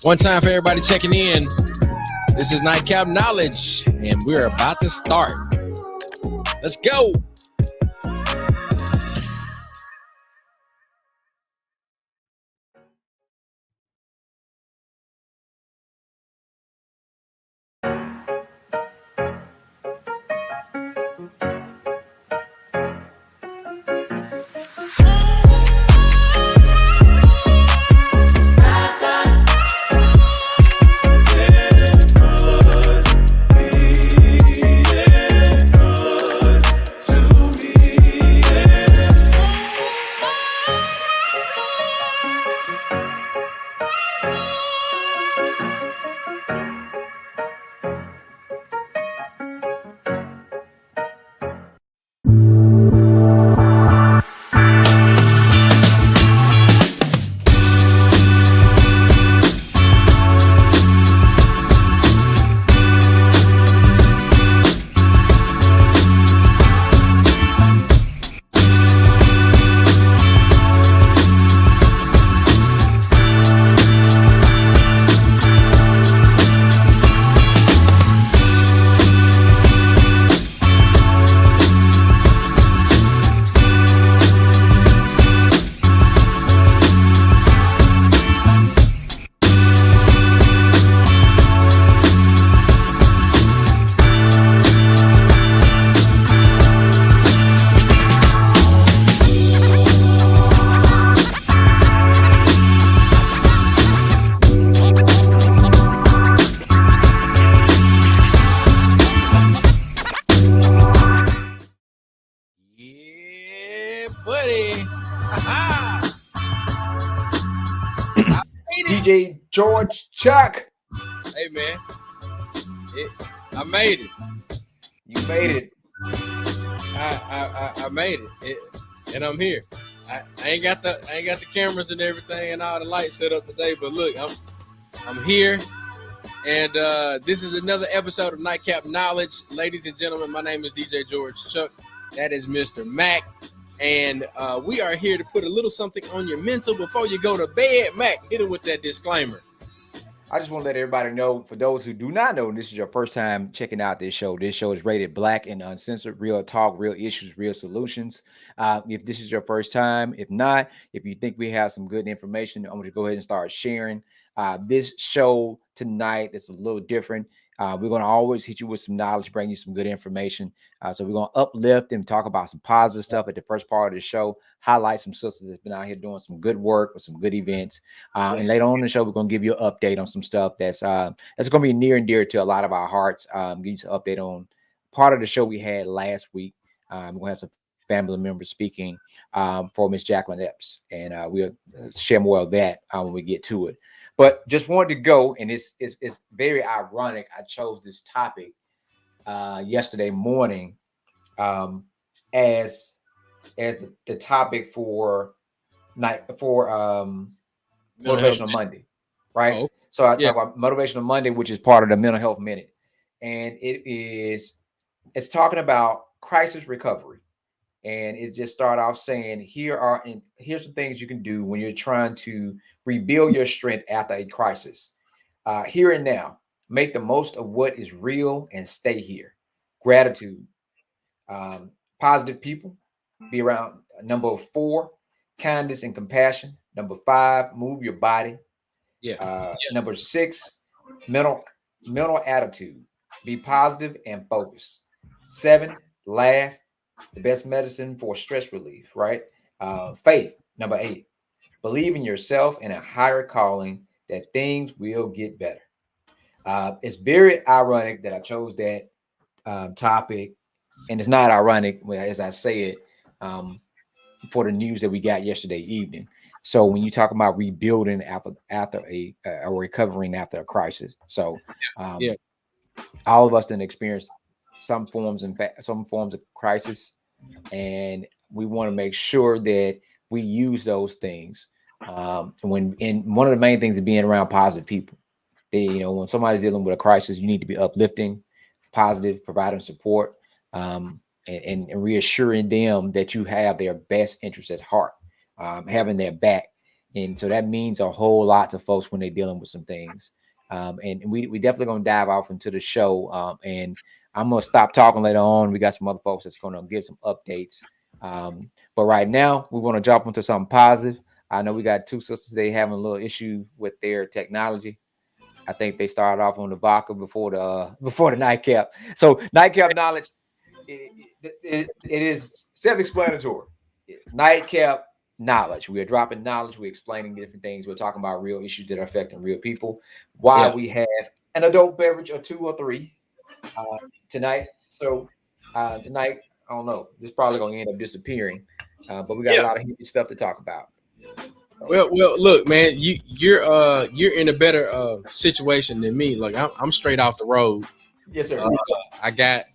One time for everybody checking in. This is Nightcap Knowledge, and we're about to start. Let's go. Yeah, buddy. DJ George Chuck. Hey, man. I made it. You made it. I made it. And I'm here. I ain't got the cameras and everything and all the lights set up today, but look, I'm here. And this is another episode of Nightcap Knowledge. Ladies and gentlemen, my name is DJ George Chuck. That is Mr. Mac. And we are here to put a little something on your mental before you go to bed. Mac, hit him with that disclaimer. I just want to let everybody know, for those who do not know, this is your first time checking out this show. This show is rated Black and uncensored, real talk, real issues, real solutions. If this is your first time, if not, if you think we have some good information, I'm going to go ahead and start sharing. This show tonight is a little different. We're going to always hit you with some knowledge, bring you some good information. So we're going to uplift and talk about some positive stuff at the first part of the show, highlight some sisters that's been out here doing some good work with some good events. And later on in the show, we're going to give you an update on some stuff that's going to be near and dear to a lot of our hearts. Give you some update on part of the show we had last week. We're going to have some family members speaking for Miss Jacqueline Epps, and we'll share more of that when we get to it. But just wanted to go, and it's very ironic. I chose this topic yesterday morning as the topic for Motivational Monday, right? Oh, so I talk about Motivational Monday, which is part of the Mental Health Minute, and it's talking about crisis recovery. And it just start off saying, here's some things you can do when you're trying to rebuild your strength after a crisis. Here and now, make the most of what is real and stay here. Gratitude, positive people, be around. Number 4, kindness and compassion. Number 5, move your body. Number 6, mental attitude, be positive and focused. 7, laugh. The best medicine for stress relief, right? Faith, number 8. Believe in yourself and a higher calling that things will get better. It's very ironic that I chose that topic, and it's not ironic as I say it for the news that we got yesterday evening. So when you talk about rebuilding after a recovering after a crisis, so all of us didn't experience some forms of crisis, and we want to make sure that we use those things when one of the main things is being around positive people. When somebody's dealing with a crisis, you need to be uplifting, positive, providing support, and reassuring them that you have their best interests at heart, having their back. And so that means a whole lot to folks when they're dealing with some things. And we definitely going to dive off into the show. And I'm going to stop talking later on. We got some other folks that's going to give some updates. But right now, we want to jump into something positive. I know we got two sisters today having a little issue with their technology. I think they started off on the vodka before the nightcap. So nightcap knowledge, it is self-explanatory. Nightcap knowledge. We are dropping knowledge. We're explaining different things. We're talking about real issues that are affecting real people. Why we have an adult beverage or 2 or 3 tonight. So tonight, I don't know. This is probably going to end up disappearing. But we got a lot of heavy stuff to talk about. Well, look, man, you're in a better situation than me. Like I'm straight off the road. Yes, sir. I got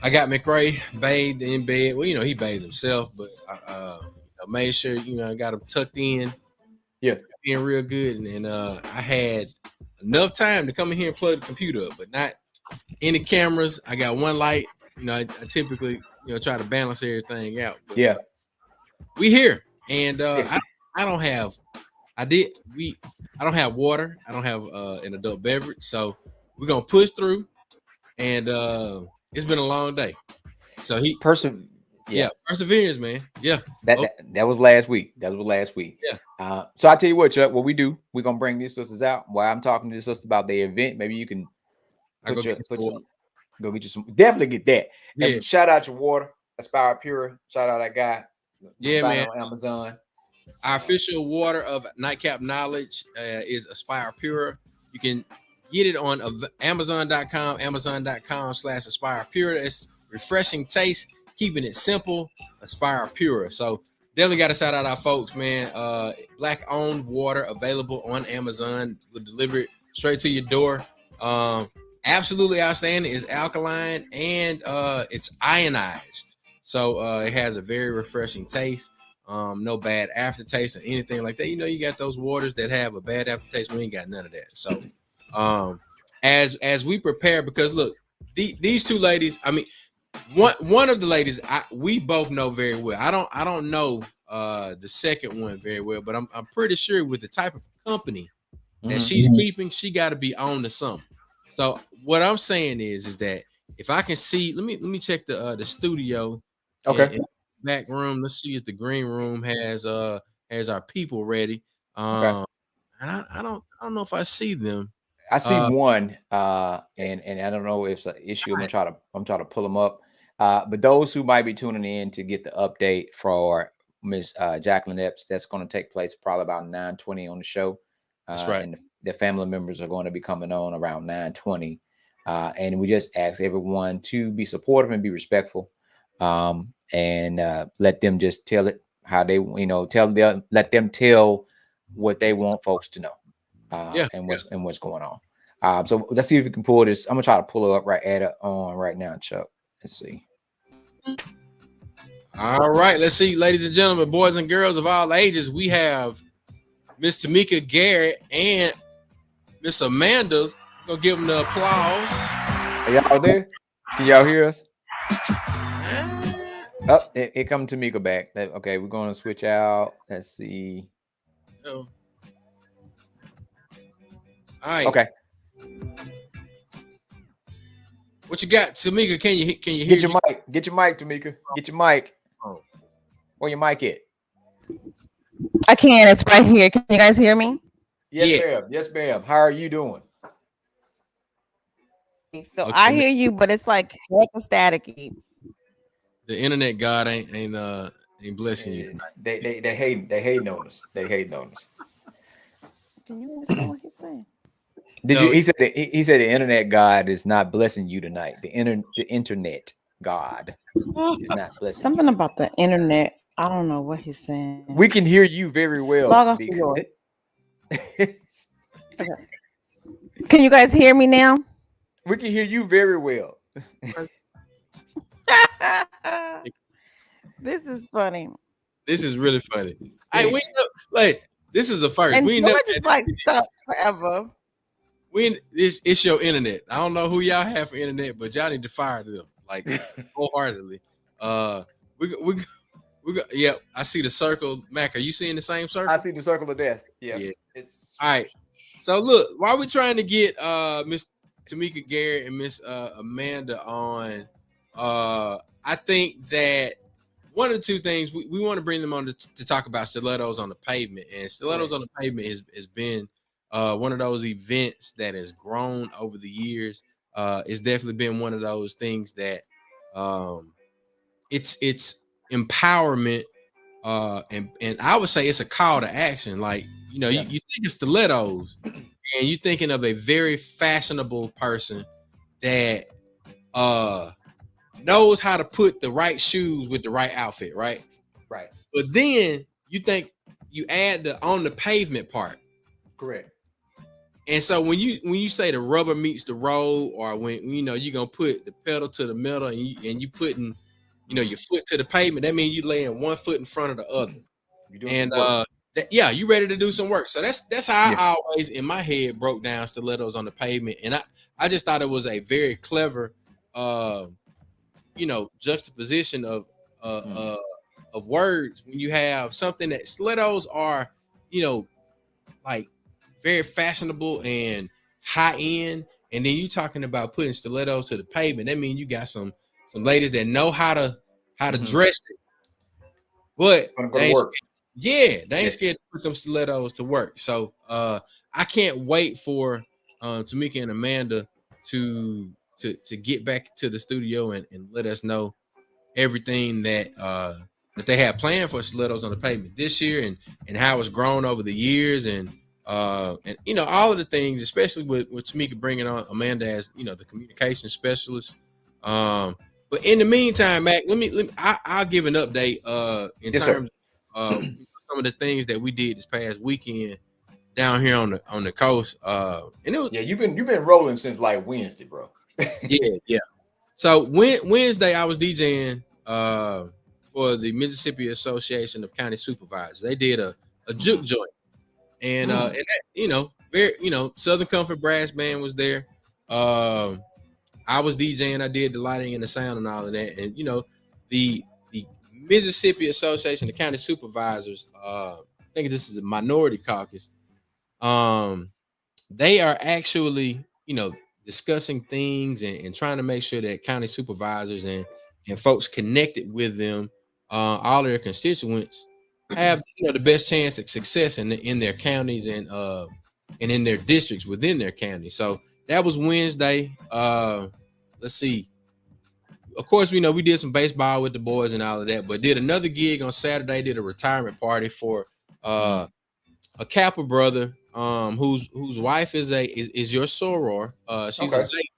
McRae bathed in bed. Well, he bathed himself, but I made sure I got him tucked in. Yeah, being real good, and I had enough time to come in here and plug the computer up, but not any cameras. I got one light. I typically try to balance everything out. But, we here, and I don't have. I don't have water. I don't have an adult beverage, so we're gonna push through. And it's been a long day. So perseverance, man. Yeah, that was last week. That was last week. Yeah. So I tell you what, Chuck. What we do, we're gonna bring these sisters out while I'm talking to the sisters about their event. Maybe you can go get you some. Definitely get that. Yeah. And shout out your water, Aspire Pure. Shout out that guy. Yeah, man. On Amazon. Our official water of Nightcap Knowledge is Aspire Pure. You can get it on Amazon.com, Amazon.com/Aspire Pure. It's refreshing taste, keeping it simple. Aspire Pure. So definitely got to shout out our folks, man. Black-owned water available on Amazon. We'll deliver it straight to your door. Absolutely outstanding. It's alkaline and it's ionized. So it has a very refreshing taste. No bad aftertaste or anything like that. You got those waters that have a bad aftertaste. We ain't got none of that. So as we prepare, because look, these two ladies, I mean, one of the ladies we both know very well. I don't know the second one very well, but I'm pretty sure with the type of company that she's keeping, she got to be on to something. So what I'm saying is that if I can see, let me check the studio. Okay. In back room. Let's see if the green room has our people ready. And I don't know if I see them. I see one, and I don't know if it's an issue. I'm trying to pull them up. But those who might be tuning in to get the update for Miss Jacqueline Epps, that's going to take place probably about 9:20 on the show. That's right. And the family members are going to be coming on around 9:20. And we just ask everyone to be supportive and be respectful. And let them just tell it how they, let them tell what they want folks to know, and what's going on. So let's see if we can pull this. I'm gonna try to pull it up right now, Chuck. Let's see. All right, let's see, ladies and gentlemen, boys and girls of all ages, we have Miss Tameka Garrett and Miss Amanda. Gonna give them the applause. Are y'all there? Can y'all hear us? Oh, it come Tameka back. Okay, we're going to switch out. Let's see. Oh. All right. Okay. What you got, Tameka? Can you hear? Get your mic. Get your mic, Tameka. Get your mic. Oh. Where your mic at? I can. It's right here. Can you guys hear me? Yes, ma'am. Yes, ma'am. How are you doing? So okay. I hear you, but it's like staticky. The internet god ain't blessing you. They hating on us. They hating on us. Can you understand what he's saying? He said the internet god is not blessing you tonight. The internet god is not blessing. Something about the internet. I don't know what he's saying. We can hear you very well. Log off yours. Okay. Can you guys hear me now? We can hear you very well. This is funny. This is really funny. This is a first. And George is like stuck forever. It's your internet. I don't know who y'all have for internet, but y'all need to fire them like wholeheartedly. We got. Yep, I see the circle. Mac, are you seeing the same circle? I see the circle of death. Yeah. Yeah. It's All right. So look, while we're trying to get Miss Tameka Garrett and Miss Amanda on, I think that one of the two things we want to bring them on to talk about Stilettos on the Pavement. And Stilettos on the Pavement has been one of those events that has grown over the years. It's definitely been one of those things that it's empowerment, and I would say it's a call to action. Like, you think of Stilettos and you're thinking of a very fashionable person that knows how to put the right shoes with the right outfit, right? Right. But then you add the on the pavement part. Correct. And so when you say the rubber meets the road, or when you're gonna put the pedal to the metal and you putting your foot to the pavement, that means you laying one foot in front of the other. You're doing some work. You ready to do some work. So that's how I always in my head broke down Stilettos on the Pavement. And I just thought it was a very clever juxtaposition of words when you have something that Stilettos are, like very fashionable and high end, and then you talking about putting Stilettos to the pavement. That means you got some ladies that know how to dress it, but they ain't scared to put them Stilettos to work. So I can't wait for Tameka and Amanda to get back to the studio and let us know everything that they have planned for Stilettos on the Pavement this year, and how it's grown over the years, and all of the things, especially with Tameka bringing on Amanda as the communication specialist. But in the meantime, Mac, I'll give an update in terms of some of the things that we did this past weekend down here on the coast. And it was, you've been rolling since like Wednesday, bro. yeah. So Wednesday I was DJing for the Mississippi Association of County Supervisors. They did a juke joint, and very Southern Comfort Brass Band was there. I was DJing. I did the lighting and the sound and all of that. And the Mississippi Association of County Supervisors, I think this is a minority caucus. They are actually discussing things and trying to make sure that county supervisors and folks connected with them, all their constituents, have the best chance of success in their counties and in their districts within their county. So that was Wednesday. Let's see. Of course, we did some baseball with the boys and all of that, but did another gig on Saturday. Did a retirement party for a Kappa brother, whose wife is your soror. She's a Zay.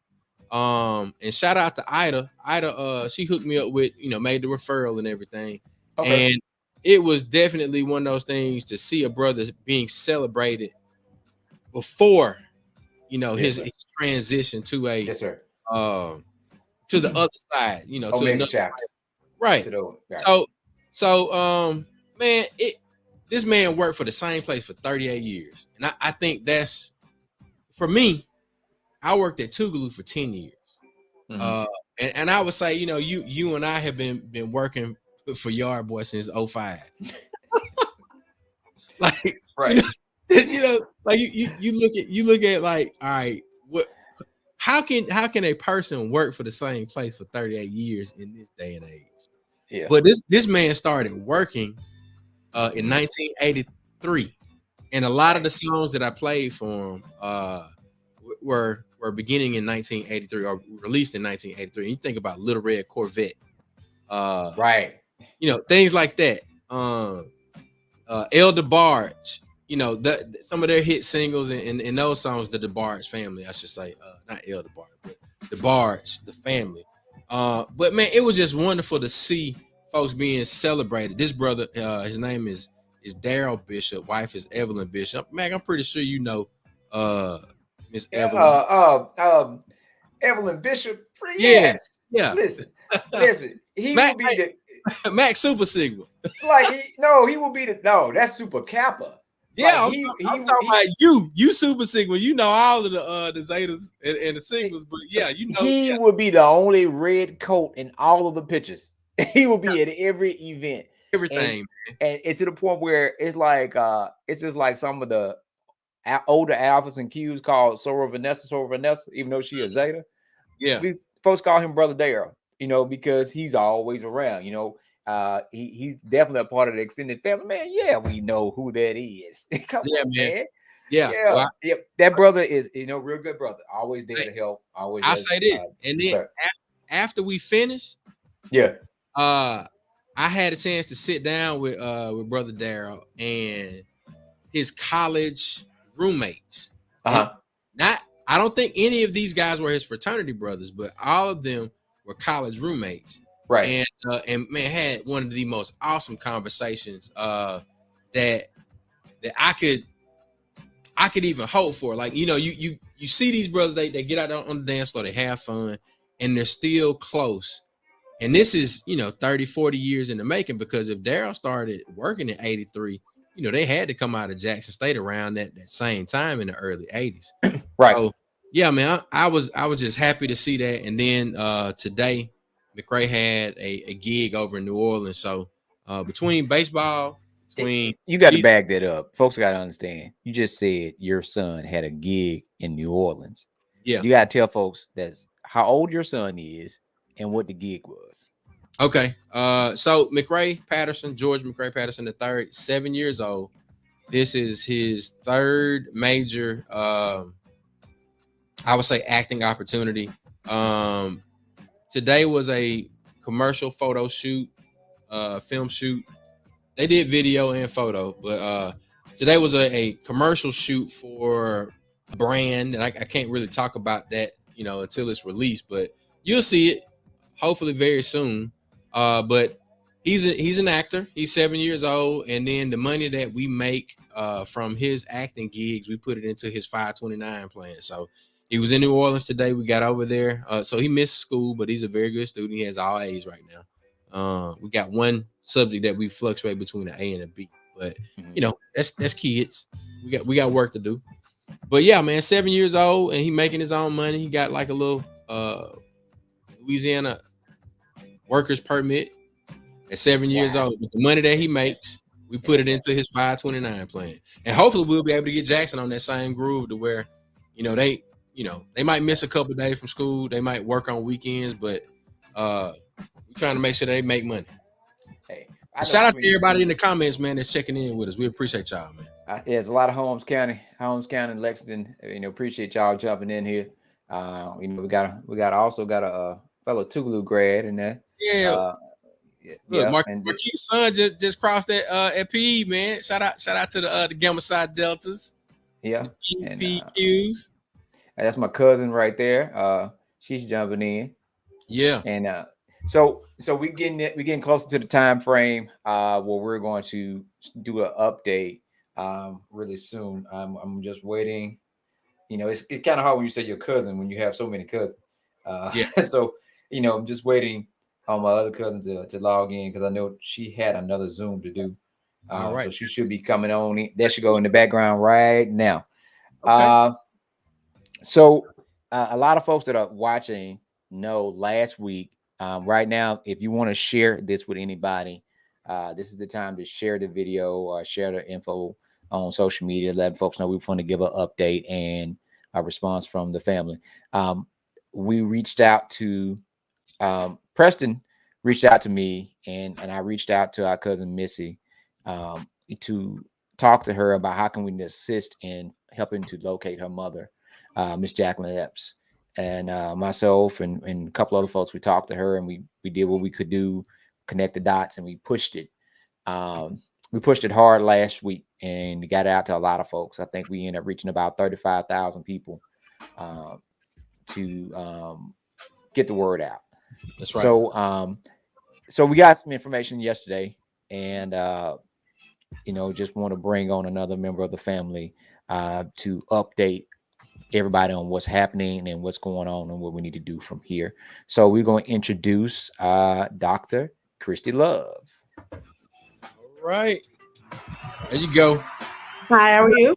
And shout out to Ida. Ida, she hooked me up with, made the referral and everything. Okay. And it was definitely one of those things to see a brother being celebrated before, his transition to a to the other side, to another chapter. Right. So man, this man worked for the same place for 38 years. And I think that's, for me, I worked at Tougaloo for 10 years. Mm-hmm. And I would say, you and I have been working for Yard Boy since 05. Like, right. Like you look at like, all right, how can a person work for the same place for 38 years in this day and age? Yeah. But this man started working in 1983, and a lot of the songs that I played for him were beginning in 1983 or released in 1983. And you think about Little Red Corvette, right? Things like that. El DeBarge, some of their hit singles and those songs, the DeBarge family, I should say, not El DeBarge, but DeBarge, the family. But man, it was just wonderful to see folks being celebrated. This brother, his name is Daryl Bishop, wife is Evelyn Bishop. Man, I'm pretty sure Miss Evelyn. Evelyn Bishop. Yes. Yeah. Listen. He will be the Max Super Sigma. Like he will be that's Super Kappa. Yeah, like I'm talking about you Super Sigma. All of the Zetas and the Sigmas, but yeah, he will be the only red coat in all of the pictures. He will be at every event. everything. And it's to the point where it's like it's just like some of the older alphas and Qs called Sora Vanessa, even though she is Zeta. Yeah. Folks call him Brother Daryl, you know, because he's always around, you know. He's definitely a part of the extended family, man. Yeah, we know who that is. Come on, man. Yeah. Well, that brother is, you know, real good brother. Always there to help. Always. I say this, and then after we finish, I had a chance to sit down with Brother Daryl and his college roommates. I don't think any of these guys were his fraternity brothers, but all of them were college roommates. Right. And man, had one of the most awesome conversations that I could even hope for. Like, you know, you see these brothers, they get out on the dance floor, they have fun, and they're still close. And this is, you know, 30, 40 years in the making, because if Daryl started working in 83, you know, they had to come out of Jackson State around that same time in the early 80s. Right. So, yeah, man, I was just happy to see that. And then today, McRae had a gig over in New Orleans. So between baseball, you got to back that up. Folks got to understand. You just said your son had a gig in New Orleans. Yeah. You got to tell folks that's how old your son is and what the gig was. Okay. So McRae Patterson, George McRae Patterson III, 7 years old. This is his third major, I would say, acting opportunity. Today was a commercial photo shoot, film shoot. They did video and photo, but today was a commercial shoot for a brand, and I can't really talk about that, you know, until it's released, but you'll see it hopefully very soon. But he's an actor. He's 7 years old, and then the money that we make from his acting gigs, we put it into his 529 plan. So he was in New Orleans today. We got over there. So he missed school, but he's a very good student. He has all A's right now. We got one subject that we fluctuate between an A and a B, but you know, that's kids. We got work to do. But yeah, man, 7 years old, and he making his own money. He got like a little Louisiana workers permit at 7 years old. With the money that he makes, we put it into his 529 plan, and hopefully we'll be able to get Jackson on that same groove to where, you know, they might miss a couple of days from school, they might work on weekends, but we're trying to make sure they make money. Hey, shout out to everybody in the comments, man, that's checking in with us. We appreciate y'all, man. There's a lot of Holmes County, Lexington. You know, appreciate y'all jumping in here. You know, we got a fellow Tougaloo grad in there. Yeah. Look, Marquis' son just crossed that at PE, man. Shout out to the Gamma Psi Deltas. Yeah. PQs. That's my cousin right there. She's jumping in. Yeah. And so we're getting closer to the time frame where we're going to do an update really soon. I'm just waiting. You know, it's kind of hard when you say your cousin when you have so many cousins. So, you know, I'm just waiting on my other cousin to log in, because I know she had another Zoom to do. All right. So she should be coming on. That should go in the background right now. Okay. So a lot of folks that are watching know last week, right now, if you want to share this with anybody, this is the time to share the video or share the info on social media, letting folks know we want to give an update and a response from the family. We reached out to Preston, reached out to me, and I reached out to our cousin Missy to talk to her about how can we assist in helping to locate her mother, Miss Jacqueline Epps. And myself and a couple other folks, we talked to her, and we did what we could do, connect the dots, and we pushed it. We pushed it hard last week, and we got it out to a lot of folks. I think we ended up reaching about 35,000 people to get the word out. That's right. So we got some information yesterday, and you know, just want to bring on another member of the family to update everybody on what's happening and what's going on and what we need to do from here. So we're going to introduce Dr. Christy Love. All right. There you go. Hi, how are you?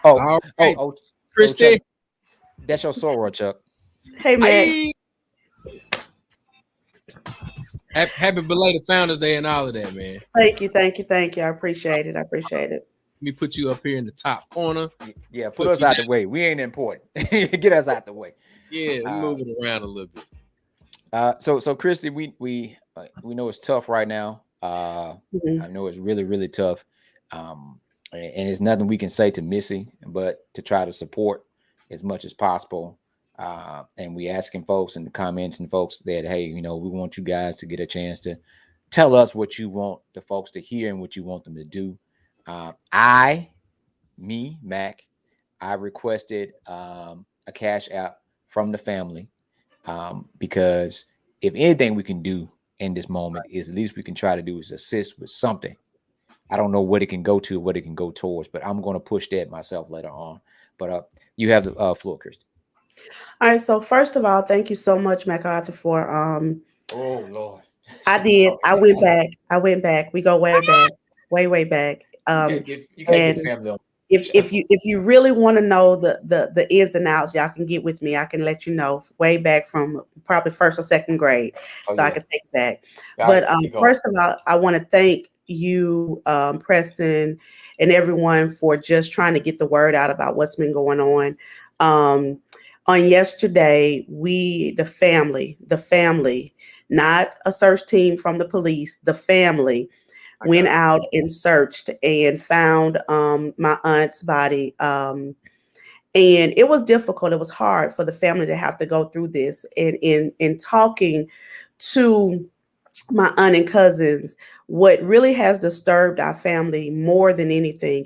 Oh, Christy. That's your soror, Chuck. Hey, man. Happy belated Founders Day and all of that, man. Thank you. I appreciate it. Let me put you up here in the top corner. Yeah, put us out the way. We ain't important. Get us out the way. Yeah, move it around a little bit. So Christy, we know it's tough right now. I know it's really, really tough. And it's nothing we can say to Missy, but to try to support as much as possible. And we asking folks in the comments and folks that, hey, we want you guys to get a chance to tell us what you want the folks to hear and what you want them to do. Mac, I requested a cash app from the family because if anything we can do in this moment is at least we can try to do is assist with something. I don't know what it can go to, what it can go towards, but I'm going to push that myself later on. But you have the floor, Christy. All right. So first of all, thank you so much, MacArthur, for Oh Lord. I did. I went back. We go way back, way back. You can't get family on. If you really want to know the ins and outs, y'all can get with me. I can let you know way back from probably first or second grade, I can take it back. But first of all, I want to thank you, Preston, and everyone for just trying to get the word out about what's been going on. On yesterday, the family, not a search team from the police, the family went out and searched and found my aunt's body. And it was difficult. It was hard for the family to have to go through this. And in talking to my aunt and cousins, what really has disturbed our family more than anything,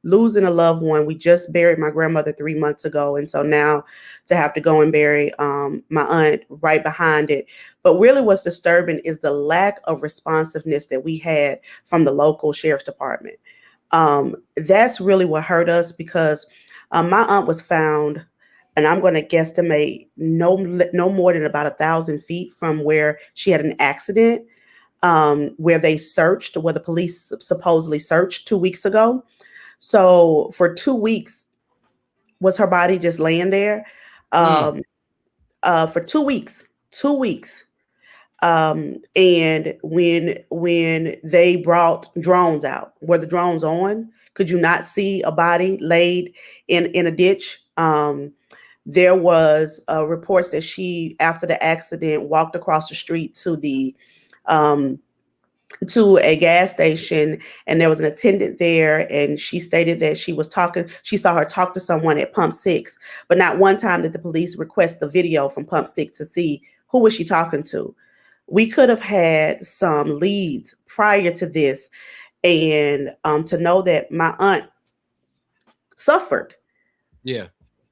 losing a loved one. We just buried my grandmother 3 months ago. And so now to have to go and bury my aunt right behind it. But really what's disturbing is the lack of responsiveness that we had from the local sheriff's department. That's really what hurt us because my aunt was found, and I'm going to guesstimate no more than about 1,000 feet from where she had an accident, where the police supposedly searched 2 weeks ago. So for 2 weeks, was her body just laying there? For 2 weeks. And when they brought drones out, were the drones on? Could you not see a body laid in a ditch? There was reports that she, after the accident, walked across the street to a gas station, and there was an attendant there, and she stated that she saw her talk to someone at Pump 6, but not one time did the police request the video from Pump 6 to see who was she talking to. We could have had some leads prior to this, and to know that my aunt suffered. Yeah.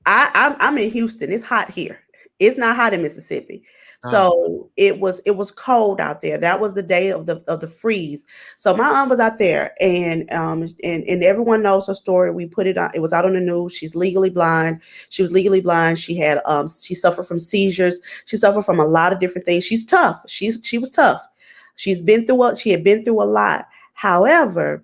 I'm in Houston. It's hot here. It's not hot in Mississippi. So it was cold out there. That was the day of the freeze. So my aunt was out there, and everyone knows her story. We put it on. It was out on the news. She's legally blind. She was legally blind. She had she suffered from seizures. She suffered from a lot of different things. She's tough. She was tough. She had been through a lot. However,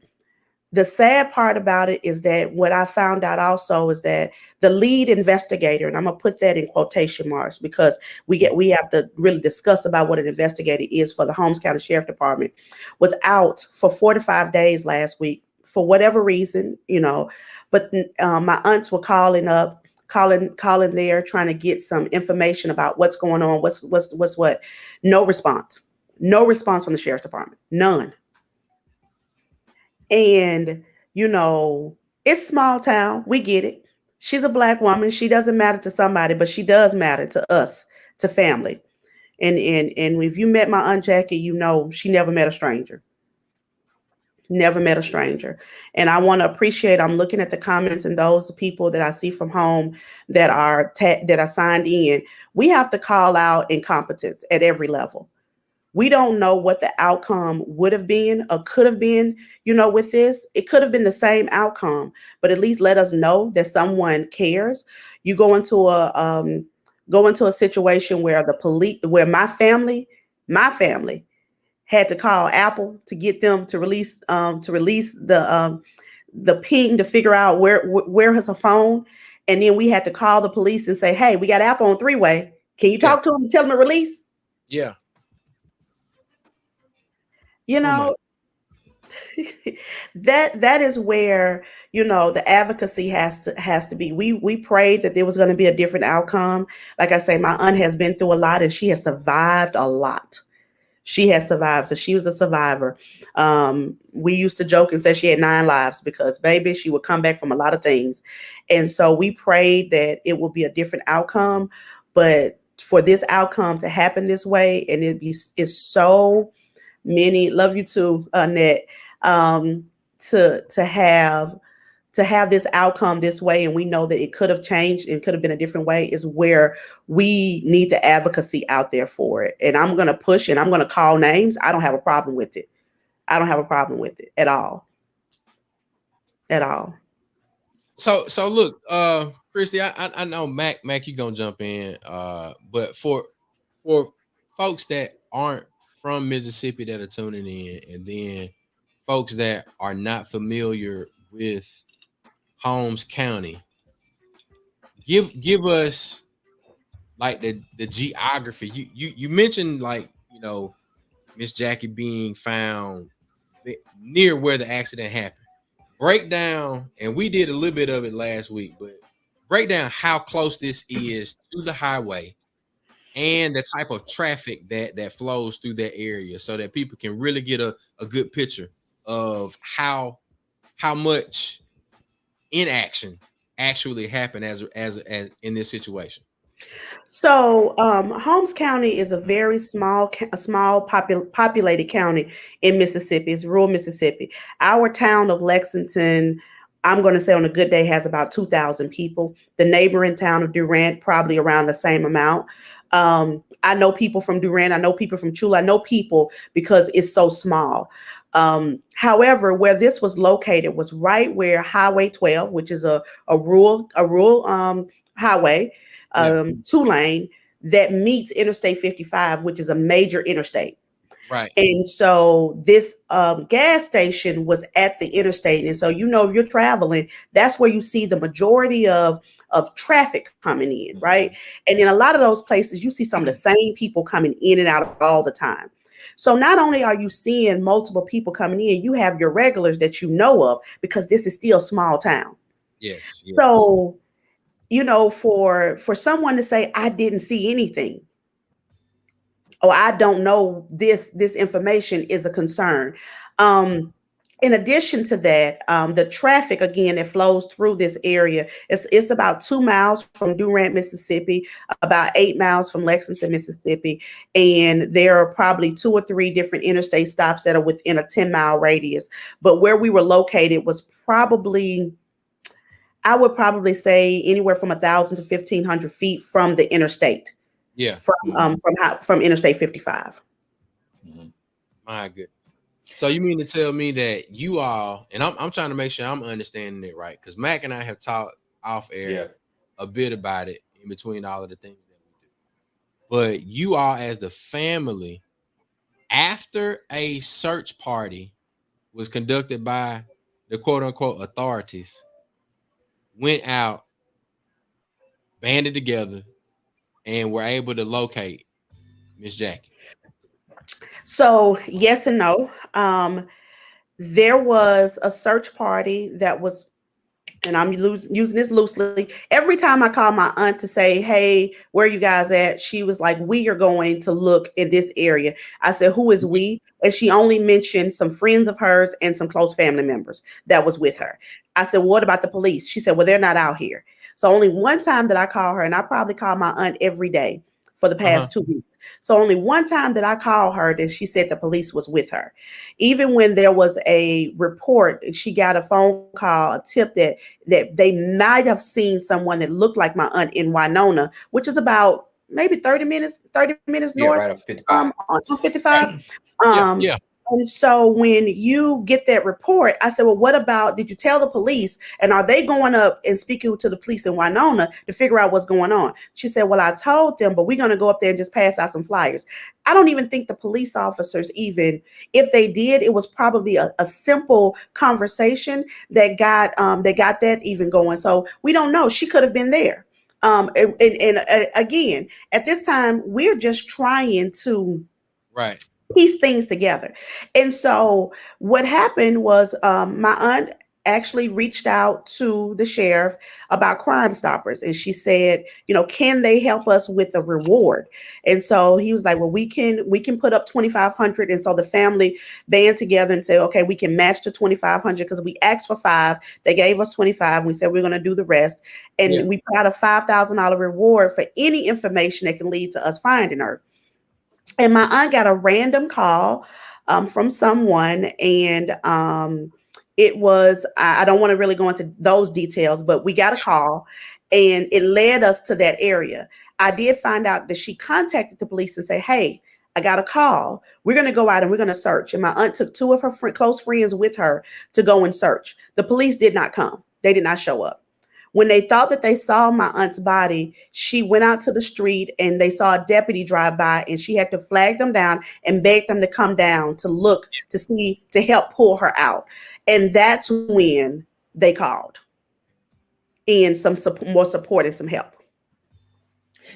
the sad part about it is that what I found out also is that the lead investigator, and I'm gonna put that in quotation marks because we have to really discuss about what an investigator is for the Holmes County Sheriff Department, was out for 4 to 5 days last week for whatever reason, But my aunts were calling there, trying to get some information about what's going on, what's what. No response from the Sheriff's Department, none. And, it's small town. We get it. She's a Black woman. She doesn't matter to somebody, but she does matter to us, to family. And if you met my Aunt Jackie, she never met a stranger. Never met a stranger. And I want to appreciate, I'm looking at the comments and those people that I see from home that are signed in. We have to call out incompetence at every level. We don't know what the outcome would have been or could have been, with this. It could have been the same outcome, but at least let us know that someone cares. You go into a situation where where my family had to call Apple to get them to release the ping to figure out where is her phone, and then we had to call the police and say, "Hey, we got Apple on 3-way. Can you talk to them and tell them to release?" Yeah. You know, that is where, you know, the advocacy has to be. We prayed that there was going to be a different outcome. Like I say, my aunt has been through a lot and she has survived a lot. She has survived because she was a survivor. We used to joke and say she had 9 lives because, baby, she would come back from a lot of things. And so we prayed that it would be a different outcome. But for this outcome to happen this way, and it's so many, love you too, Annette, to have this outcome this way, and we know that it could have changed and could have been a different way, is where we need the advocacy out there for it. And I'm going to push and I'm going to call names. I don't have a problem with it. I don't have a problem with it at all. At all. So look, Christy, I know Mac, you gonna jump in. But for folks that aren't from Mississippi that are tuning in, and then folks that are not familiar with Holmes County, give us like the geography. You mentioned, like, you know, Miss Jackie being found near where the accident happened. Break down, and we did a little bit of it last week, but break down how close this is to the highway and the type of traffic that flows through that area, so that people can really get a good picture of how much inaction actually happened as in this situation. So, Holmes County is a very populated county in Mississippi. It's rural Mississippi. Our town of Lexington, I'm going to say on a good day, has about 2,000 people. The neighboring town of Durant, probably around the same amount. I know people from Durant. I know people from Chula. I know people because it's so small. However, where this was located was right where Highway 12, which is a rural highway, 2-lane that meets Interstate 55, which is a major interstate. Right. And so this gas station was at the interstate. And so, you know, if you're traveling, that's where you see the majority of traffic coming in, right? And in a lot of those places, you see some of the same people coming in and out all the time. So not only are you seeing multiple people coming in, you have your regulars that you know of, because this is still a small town. Yes. So, you know, for someone to say, I didn't see anything, or I don't know this information, is a concern. In addition to that, the traffic, again, that flows through this area, it's about 2 miles from Durant, Mississippi, about 8 miles from Lexington, Mississippi. And there are probably 2 or 3 different interstate stops that are within a 10-mile radius. But where we were located was probably, I would probably say, anywhere from 1,000 to 1,500 feet from the interstate. Yeah. From Interstate 55. Mm-hmm. My goodness. So you mean to tell me that you all, and I'm trying to make sure I'm understanding it right, because Mac and I have talked off air a bit about it in between all of the things that we do. But you all, as the family, after a search party was conducted by the quote unquote authorities, went out, banded together, and were able to locate Miss Jackie. So yes and no. There was a search party that was, and I'm using this loosely. Every time I call my aunt to say, hey, where are you guys at? She was like, we are going to look in this area. I said, who is we? And she only mentioned some friends of hers and some close family members that was with her. I said, what about the police? She said, well, they're not out here. So only one time that I call her, and I probably call my aunt every day for the past 2 weeks. So only one time that I called her that she said the police was with her. Even when there was a report, she got a phone call, a tip that they might have seen someone that looked like my aunt in Winona, which is about maybe 30 minutes north, right up 55. On 55. Yeah. And so when you get that report, I said, well, what about, did you tell the police? And are they going up and speaking to the police in Winona to figure out what's going on? She said, well, I told them, but we're going to go up there and just pass out some flyers. I don't even think the police officers, even if they did, it was probably a simple conversation that got that even going. So we don't know. She could have been there. And again, at this time, we're just trying to piece things together. And so what happened was my aunt actually reached out to the sheriff about Crime Stoppers, and she said, you know, can they help us with a reward? And so he was like, well, we can put up 2,500. And so the family band together and said, okay, we can match the 2,500 because we asked for 5, they gave us 25, we said we're going to do the rest, and we put out a $5,000 reward for any information that can lead to us finding her. And my aunt got a random call from someone, and it was, I don't want to really go into those details, but we got a call and it led us to that area. I did find out that she contacted the police and said, hey, I got a call. We're going to go out and we're going to search. And my aunt took 2 of her close friends with her to go and search. The police did not come. They did not show up. When they thought that they saw my aunt's body, she went out to the street and they saw a deputy drive by, and she had to flag them down and beg them to come down to look to see, to help pull her out. And that's when they called in some more support and some help.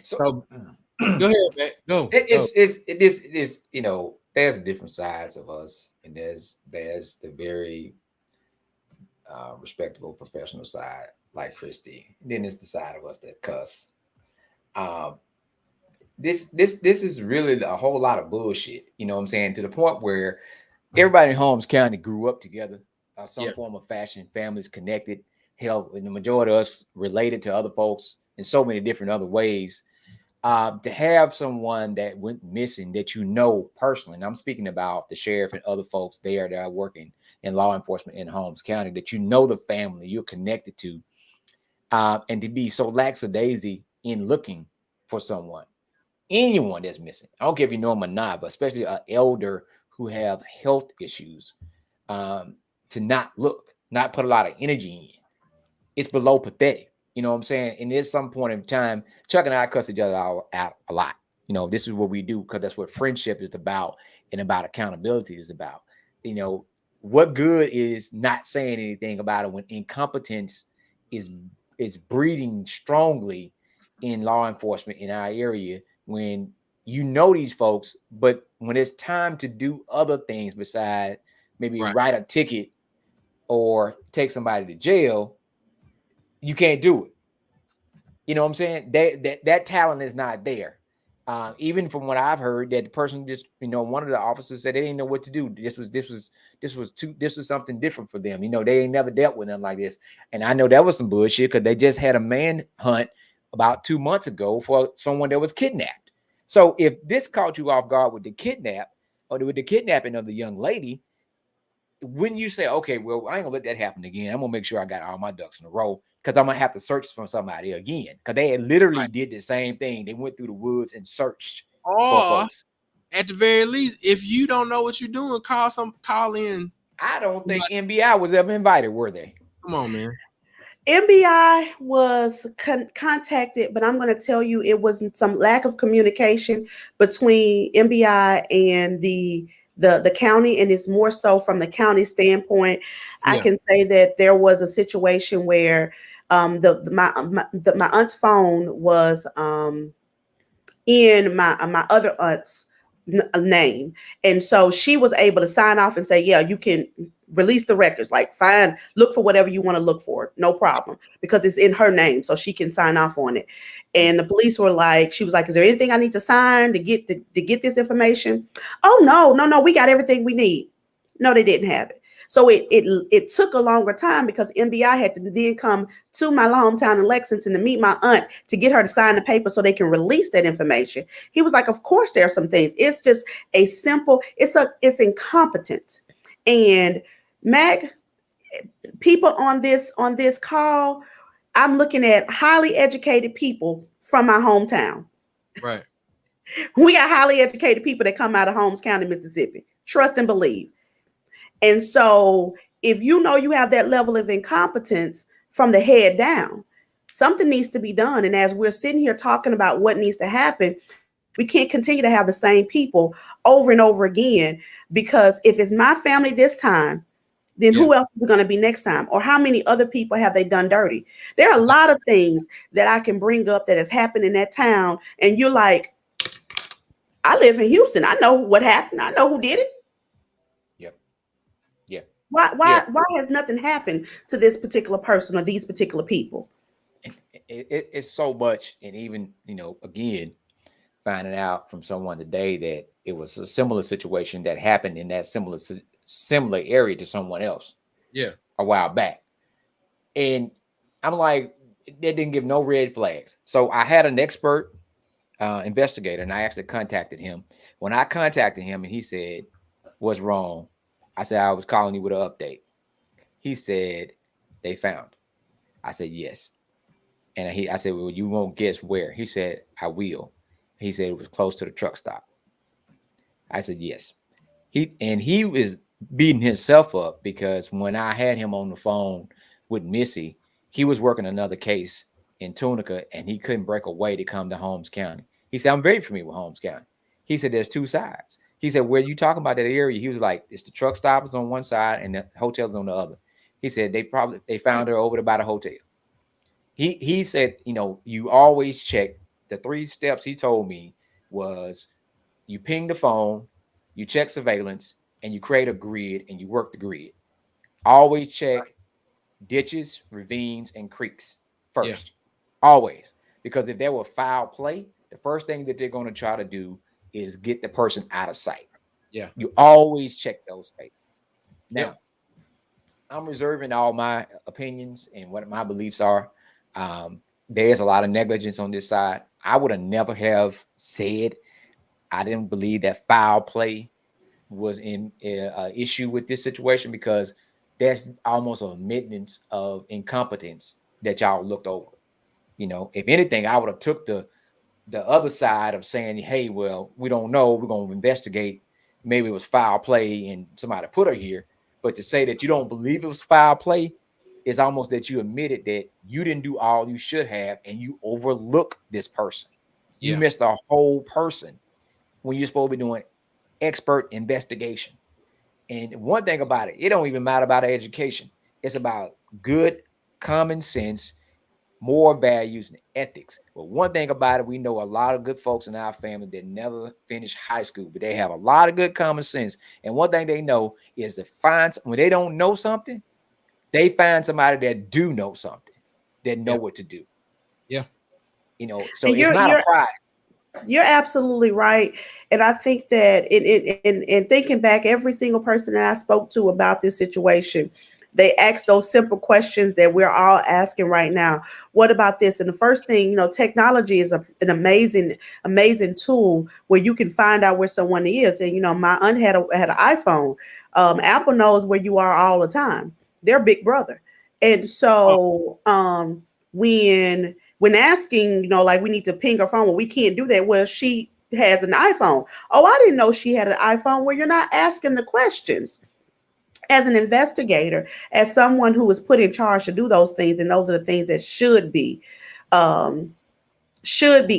So go ahead, man. Go. It is, you know, there's different sides of us, and there's the very respectable professional side, like Christy. Then there's the side of us that cuss. This is really a whole lot of bullshit. You know what I'm saying? To the point where everybody in Holmes County grew up together, some form of fashion, families connected. Hell, and the majority of us related to other folks in so many different other ways. To have someone that went missing that you know personally, and I'm speaking about the sheriff and other folks there that are working in law enforcement in Holmes County, that you know the family you're connected to, and to be so lackadaisy in looking for someone, anyone that's missing. I don't care if you know them or not, but especially an elder who have health issues, to not look, not put a lot of energy in. It's below pathetic. You know what I'm saying? And at some point in time, Chuck and I cuss each other out a lot. You know, this is what we do because that's what friendship is about, and about accountability is about. You know, what good is not saying anything about it when incompetence is breeding strongly in law enforcement in our area, when you know these folks, but when it's time to do other things besides maybe write a ticket or take somebody to jail, you can't do it. You know what I'm saying? That talent is not there. Even from what I've heard, that the person just, you know, one of the officers said they didn't know what to do. This was something different for them. You know, they ain't never dealt with them like this. And I know that was some bullshit because they just had a manhunt about 2 months ago for someone that was kidnapped. So if this caught you off guard with the kidnap or with the kidnapping of the young lady, wouldn't you say, okay, well, I ain't gonna let that happen again. I'm gonna make sure I got all my ducks in a row, because I'm gonna have to search for somebody again. Because they had literally did the same thing. They went through the woods and searched for folks. At the very least, if you don't know what you're doing, call in. I don't think NBI was ever invited, were they? Come on, man. NBI was contacted, but I'm going to tell you it was some lack of communication between NBI and the county, and it's more so from the county standpoint. I can say that there was a situation where my aunt's phone was in my other aunt's name, and so she was able to sign off and say, yeah, you can release the records, like look for whatever you want to look for, no problem, because it's in her name, so she can sign off on it. And the police were like, she was like, is there anything I need to sign to get this information? Oh, no, we got everything we need. No, they didn't have it. So it took a longer time because NBI had to then come to my hometown in Lexington to meet my aunt to get her to sign the paper so they can release that information. He was like, of course there are some things. It's just it's incompetence. And Mac, people on this call, I'm looking at highly educated people from my hometown. Right. We got highly educated people that come out of Holmes County, Mississippi. Trust and believe. And so if you know you have that level of incompetence from the head down, something needs to be done. And as we're sitting here talking about what needs to happen, we can't continue to have the same people over and over again, because if it's my family this time, then who else is going to be next time? Or how many other people have they done dirty? There are a lot of things that I can bring up that has happened in that town. And you're like, I live in Houston. I know what happened. I know who did it. Yep. Yeah. Why has nothing happened to this particular person or these particular people? It's so much. And even, again, finding out from someone today that it was a similar situation that happened in that similar area to someone else. Yeah. A while back. And I'm like, they didn't give no red flags. So I had an expert investigator, and I actually contacted him. When I contacted him and he said, what's wrong? I said, I was calling you with an update. He said, they found. I said, yes. And I said, well, you won't guess where. He said, I will. He said it was close to the truck stop. I said, yes. He was beating himself up because when I had him on the phone with Missy, he was working another case in Tunica and he couldn't break away to come to Holmes County. He said, I'm very familiar with Holmes County. He said, there's two sides. He said, where you talking about that area? He was like, it's the truck stoppers on one side and the hotels on the other. He said, they found her over by the hotel. He said, you always check. The 3 steps he told me was you ping the phone, you check surveillance, and you create a grid and you work the grid. Always check ditches, ravines, and creeks first. Yeah. Always. Because if there were foul play, the first thing that they're going to try to do is get the person out of sight. Yeah. You always check those spaces. Now, yeah. I'm reserving all my opinions and what my beliefs are. There's a lot of negligence on this side. I would have never have said I didn't believe that foul play was in an issue with this situation because that's almost a admittance of incompetence that y'all looked over. If anything, I would have took the other side of saying, hey, well, we don't know. We're going to investigate. Maybe it was foul play and somebody put her here. But to say that you don't believe it was foul play is almost that you admitted that you didn't do all you should have and you overlooked this person. You missed a whole person when you're supposed to be doing expert investigation. And one thing about it don't even matter about education. It's about good common sense, moral values, and ethics. But one thing about it, we know a lot of good folks in our family that never finished high school, but they have a lot of good common sense. And one thing they know is to find, when they don't know something, they find somebody that do know something, that know what to do. Yeah. So it's not a pride. You're absolutely right. And I think that in thinking back, every single person that I spoke to about this situation, they asked those simple questions that we're all asking right now. What about this? And the first thing, technology is an amazing tool where you can find out where someone is. And, my aunt had an iPhone. Apple knows where you are all the time. They're big brother. And so when asking, like we need to ping her phone, well, we can't do that. Well, she has an iPhone. Oh, I didn't know she had an iPhone. Well, you're not asking the questions. As an investigator, as someone who is put in charge to do those things, and those are the things that should be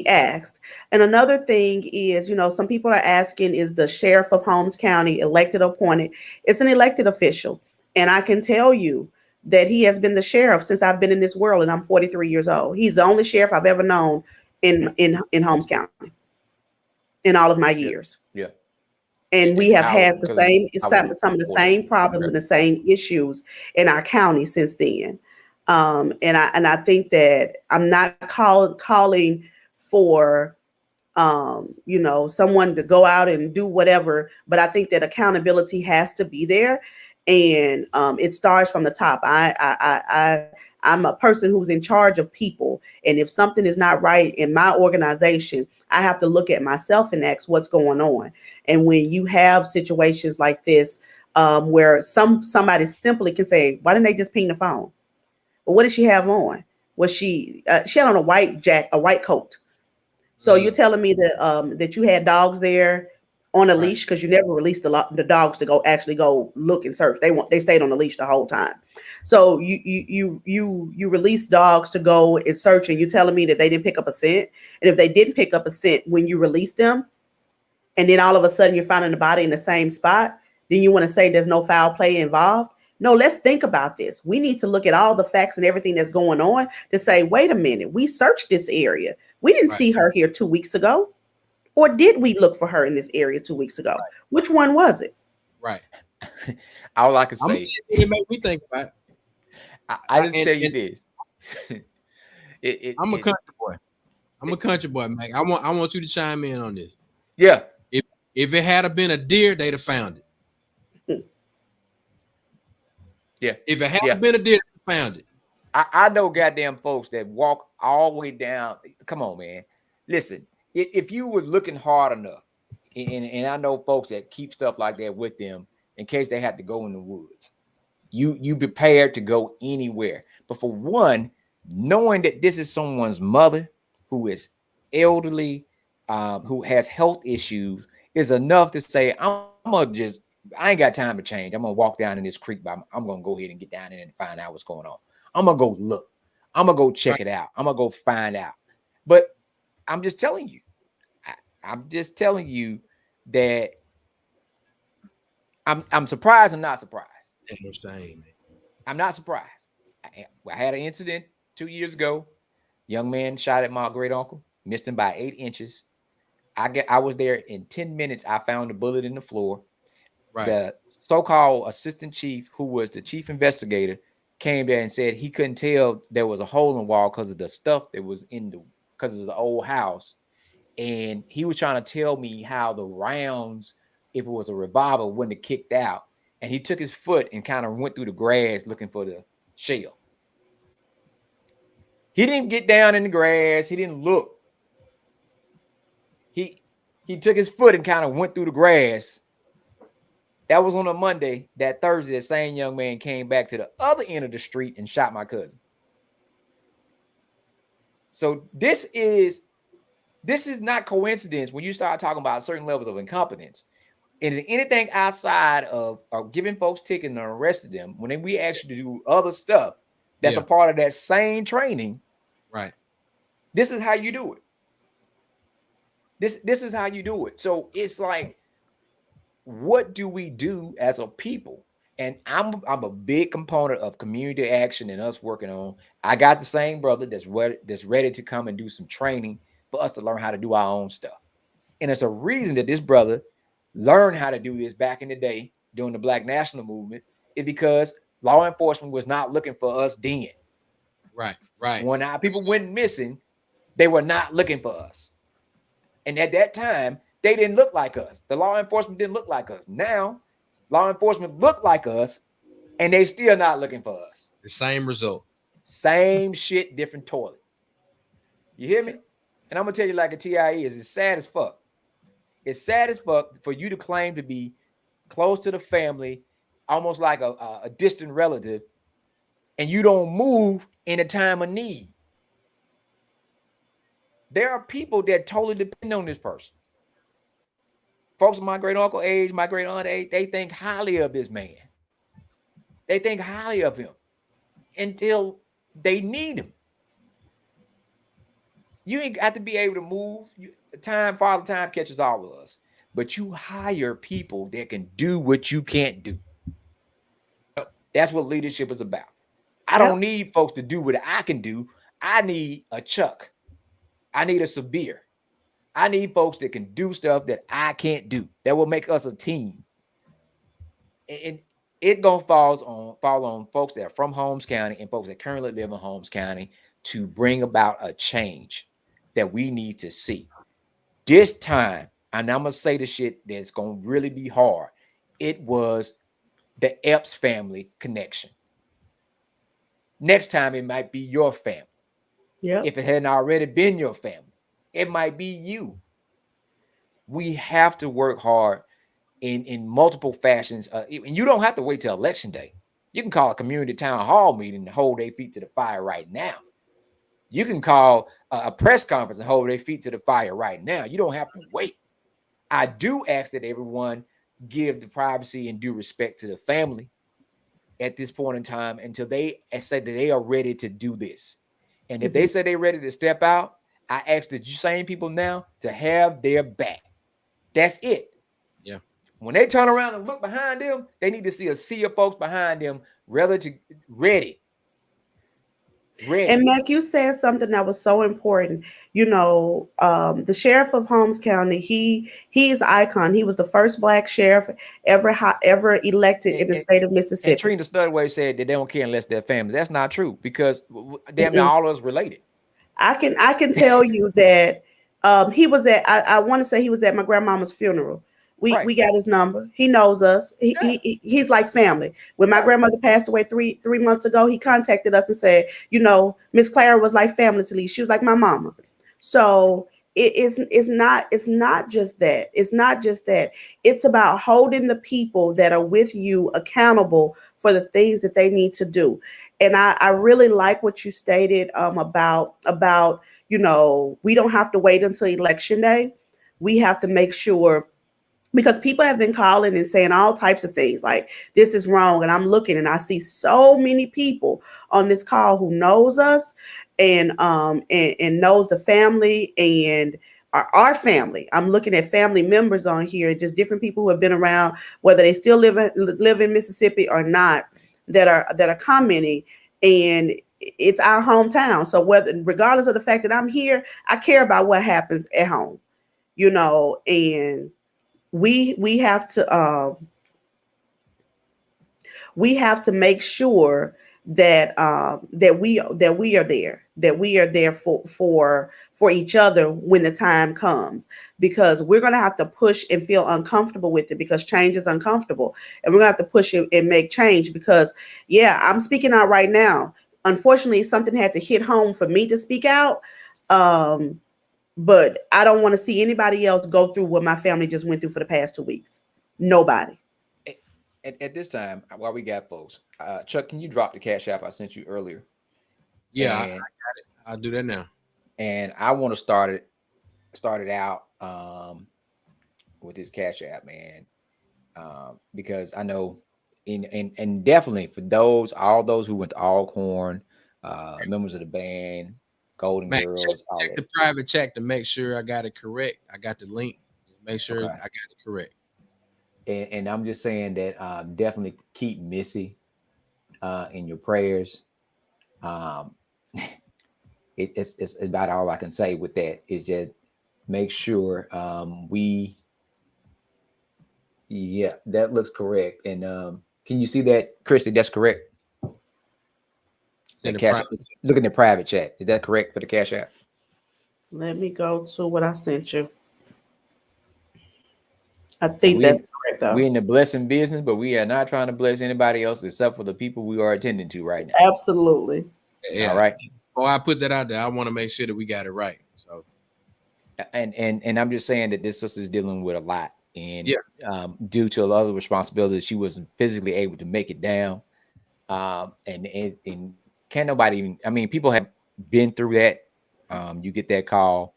asked. And another thing is, some people are asking, is the sheriff of Holmes County elected or appointed? It's an elected official. And I can tell you that he has been the sheriff since I've been in this world, and I'm 43 years old. He's the only sheriff I've ever known in Holmes County in all of my years. Yeah. And we have had some of the same problems and the same issues in our county since then. And I think that I'm not calling for someone to go out and do whatever, but I think that accountability has to be there, and it starts from the top. I'm a person who's in charge of people, and if something is not right in my organization, I have to look at myself and ask what's going on. And when you have situations like this, where somebody simply can say, "Why didn't they just ping the phone?" Well, what did she have on? Was she had on a white coat? So you're telling me that that you had dogs there on a leash, because you never released the dogs to go look and search. They stayed on the leash the whole time. So you released dogs to go and search, and you're telling me that they didn't pick up a scent. And if they didn't pick up a scent when you released them, and then all of a sudden you're finding the body in the same spot, then you want to say there's no foul play involved? No, let's think about this. We need to look at all the facts and everything that's going on to say, wait a minute, we searched this area. We didn't see her here 2 weeks ago. Or did we look for her in this area 2 weeks ago? Right. Which one was it? Right. All I can say, it made me think about. I just tell you this. I'm a country boy. I'm a country boy, man. I want you to chime in on this. Yeah. If it had been a deer, they'd have found it. Yeah. If it had been a deer, they'd have found it. I know goddamn folks that walk all the way down. Come on, man. Listen, if you were looking hard enough, and I know folks that keep stuff like that with them in case they have to go in the woods. You prepared to go anywhere. But for one, knowing that this is someone's mother who is elderly, who has health issues, is enough to say, I ain't got time to change. I'm gonna walk down in this creek, but I'm gonna go ahead and get down in and find out what's going on. I'm gonna go look. I'm gonna go check it out. I'm gonna go find out. But I'm just telling you, that I'm surprised and not surprised. I'm not surprised. I had an incident 2 years ago. Young man shot at my great uncle, missed him by 8 inches. I was there in 10 minutes. I found the bullet in the floor. Right. The so-called assistant chief, who was the chief investigator, came there and said he couldn't tell there was a hole in the wall because of the stuff that was because of the old house. And he was trying to tell me how the rounds, if it was a revolver, wouldn't have kicked out. And he took his foot and kind of went through the grass looking for the shell. He didn't get down in the grass. He didn't look. He took his foot and kind of went through the grass. That was on a Monday. That Thursday, the same young man came back to the other end of the street and shot my cousin. So this is not coincidence when you start talking about certain levels of incompetence. And anything outside of giving folks tickets and arresting them, when we actually do other stuff that's a part of that same training, right? This is how you do it. This is how you do it. So it's like, what do we do as a people? And I'm a big component of community action and us working on. I got the same brother that's ready to come and do some training for us to learn how to do our own stuff. And it's a reason that this brother learned how to do this back in the day during the Black National Movement, is because law enforcement was not looking for us then. Right. When our people went missing, they were not looking for us. And at that time, they didn't look like us. The law enforcement didn't look like us. Now, law enforcement look like us, and they still not looking for us. The same result. Same shit, different toilet. You hear me? And I'm going to tell you like a TIE is, it's sad as fuck. It's sad as fuck for you to claim to be close to the family, almost like a distant relative, and you don't move in a time of need. There are people that totally depend on this person. Folks of my great uncle age, my great aunt age, they think highly of this man. They think highly of him until they need him. You ain't got to be able to move. Father time catches all of us. But you hire people that can do what you can't do. That's what leadership is about. I don't need folks to do what I can do. I need a Chuck. I need a Sabir. I need folks that can do stuff that I can't do. That will make us a team. And it gonna fall on folks that are from Holmes County and folks that currently live in Holmes County to bring about a change that we need to see. This time, and I'm gonna say the shit that's gonna really be hard. It was the Epps family connection. Next time, it might be your family. Yeah. If it hadn't already been your family, it might be you. We have to work hard in multiple fashions. And you don't have to wait till election day. You can call a community town hall meeting and hold their feet to the fire right now. You can call a press conference and hold their feet to the fire right now. You don't have to wait. I do ask that everyone give the privacy and due respect to the family at this point in time until they say that they are ready to do this. And if they say they're ready to step out, I ask the same people now to have their back. That's it. Yeah. When they turn around and look behind them, they need to see a sea of folks behind them ready. And Mac, you said something that was so important. The sheriff of Holmes County, he is an icon. He was the first black sheriff ever elected in the state of Mississippi. And Trina Studway said that they don't care unless they're family. That's not true because damn near all of us related. I can tell you that he was at. I want to say he was at my grandmama's funeral. We got his number. He knows us. He's like family. When my grandmother passed away three months ago, he contacted us and said, Miss Clara was like family to me. She was like my mama. So it's not just that. It's not just that. It's about holding the people that are with you accountable for the things that they need to do. And I really like what you stated about we don't have to wait until election day. We have to make sure, because people have been calling and saying all types of things like this is wrong. And I'm looking and I see so many people on this call who knows us and knows the family and our family. I'm looking at family members on here, just different people who have been around, whether they still live in Mississippi or not, that are commenting, and it's our hometown. So regardless of the fact that I'm here, I care about what happens at home, and we have to make sure that we are there for each other when the time comes, because we're going to have to push and feel uncomfortable with it, because change is uncomfortable, and we're going to have to push it and make change. Because I'm speaking out right now. Unfortunately, something had to hit home for me to speak out. But I don't want to see anybody else go through what my family just went through for the past 2 weeks. Nobody. At this time, while we got folks, Chuck, can you drop the Cash App I sent you earlier? Yeah, I got it. I'll do that now. And I want to start it out with this Cash App, man, because I know, and definitely for all those who went to Alcorn, members of the band, Golden Girls, check the private chat to make sure I got it correct. I got the link. Make sure I got it correct. And I'm just saying that definitely keep Missy in your prayers. It's about all I can say with that. Is just make sure that looks correct. And can you see that, Christy? That's correct. Look in the private chat. Is that correct for the Cash App? Let me go to what I sent you. I think that's correct, though. We're in the blessing business, but we are not trying to bless anybody else except for the people we are attending to right now. Absolutely. Yeah. All right. Before I put that out there, I want to make sure that we got it right. So, and I'm just saying that this sister is dealing with a lot, and due to a lot of responsibilities, she wasn't physically able to make it down. And can't nobody even. I mean, people have been through that. You get that call,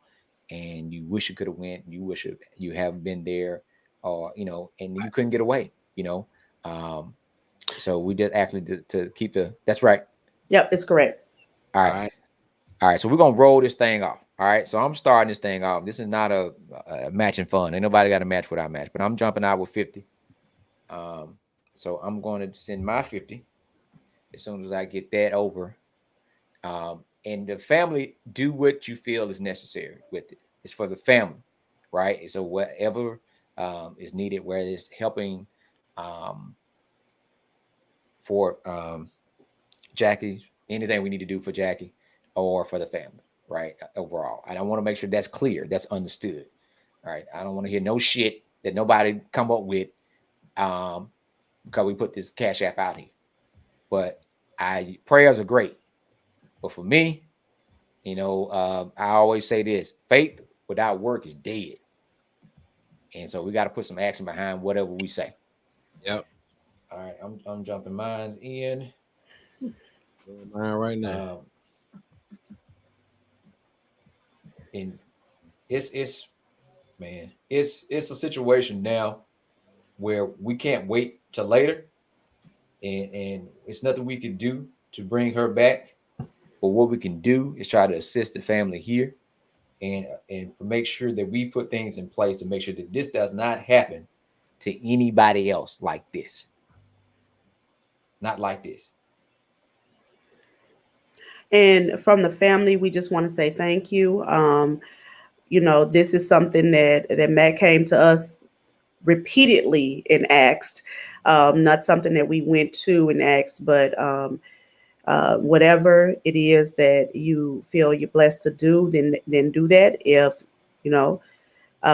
and you wish you could have went. You wish you haven't been there. Or and you couldn't get away, so we just actually to keep that's right. Yep, it's correct. All right. So we're gonna roll this thing off. All right. So I'm starting this thing off. This is not a matching fun. Ain't nobody got a match without match, but I'm jumping out with 50. So I'm going to send my 50 as soon as I get that over. And the family, do what you feel is necessary with it. It's for the family, right? So whatever is needed, whether it's helping for Jackie, anything we need to do for Jackie or for the family, right? Overall, and I want to make sure that's clear, that's understood. All right, I don't want to hear no shit that nobody come up with because we put this Cash App out here. But prayers are great, but for me, I always say this: faith without work is dead. And so we got to put some action behind whatever we say. Yep. All right, I'm jumping mines in. Mine right now. And it's a situation now where we can't wait till later, and it's nothing we can do to bring her back. But what we can do is try to assist the family here. And make sure that we put things in place to make sure that this does not happen to anybody else like this. Not like this. And from the family, we just want to say thank you. This is something that Matt came to us repeatedly and asked. Not something that we went to and asked, but whatever it is that you feel you're blessed to do, then do that. If you know,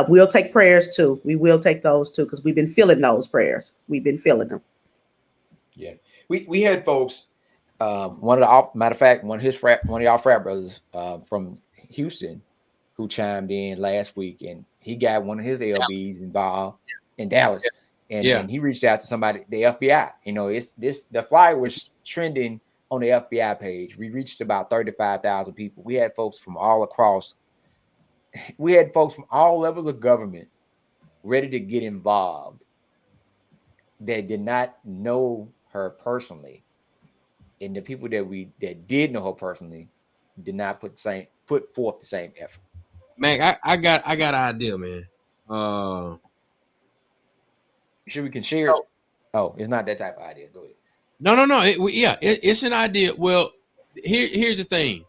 we'll take prayers too. We will take those too because we've been feeling those prayers. We've been feeling them. Yeah, we had folks. Matter of fact, one of y'all frat brothers from Houston, who chimed in last week, and he got one of his LBs involved in Dallas, and he reached out to somebody, the FBI. The flyer was trending on the FBI page. We reached about 35,000 people. We had folks from all across. We had folks from all levels of government ready to get involved that did not know her personally. And the people that did know her personally did not put forth the same effort. Man, I got an idea, man. Sure we can share it? Oh, it's not that type of idea. Go ahead. No. It's an idea. Well, here's the thing.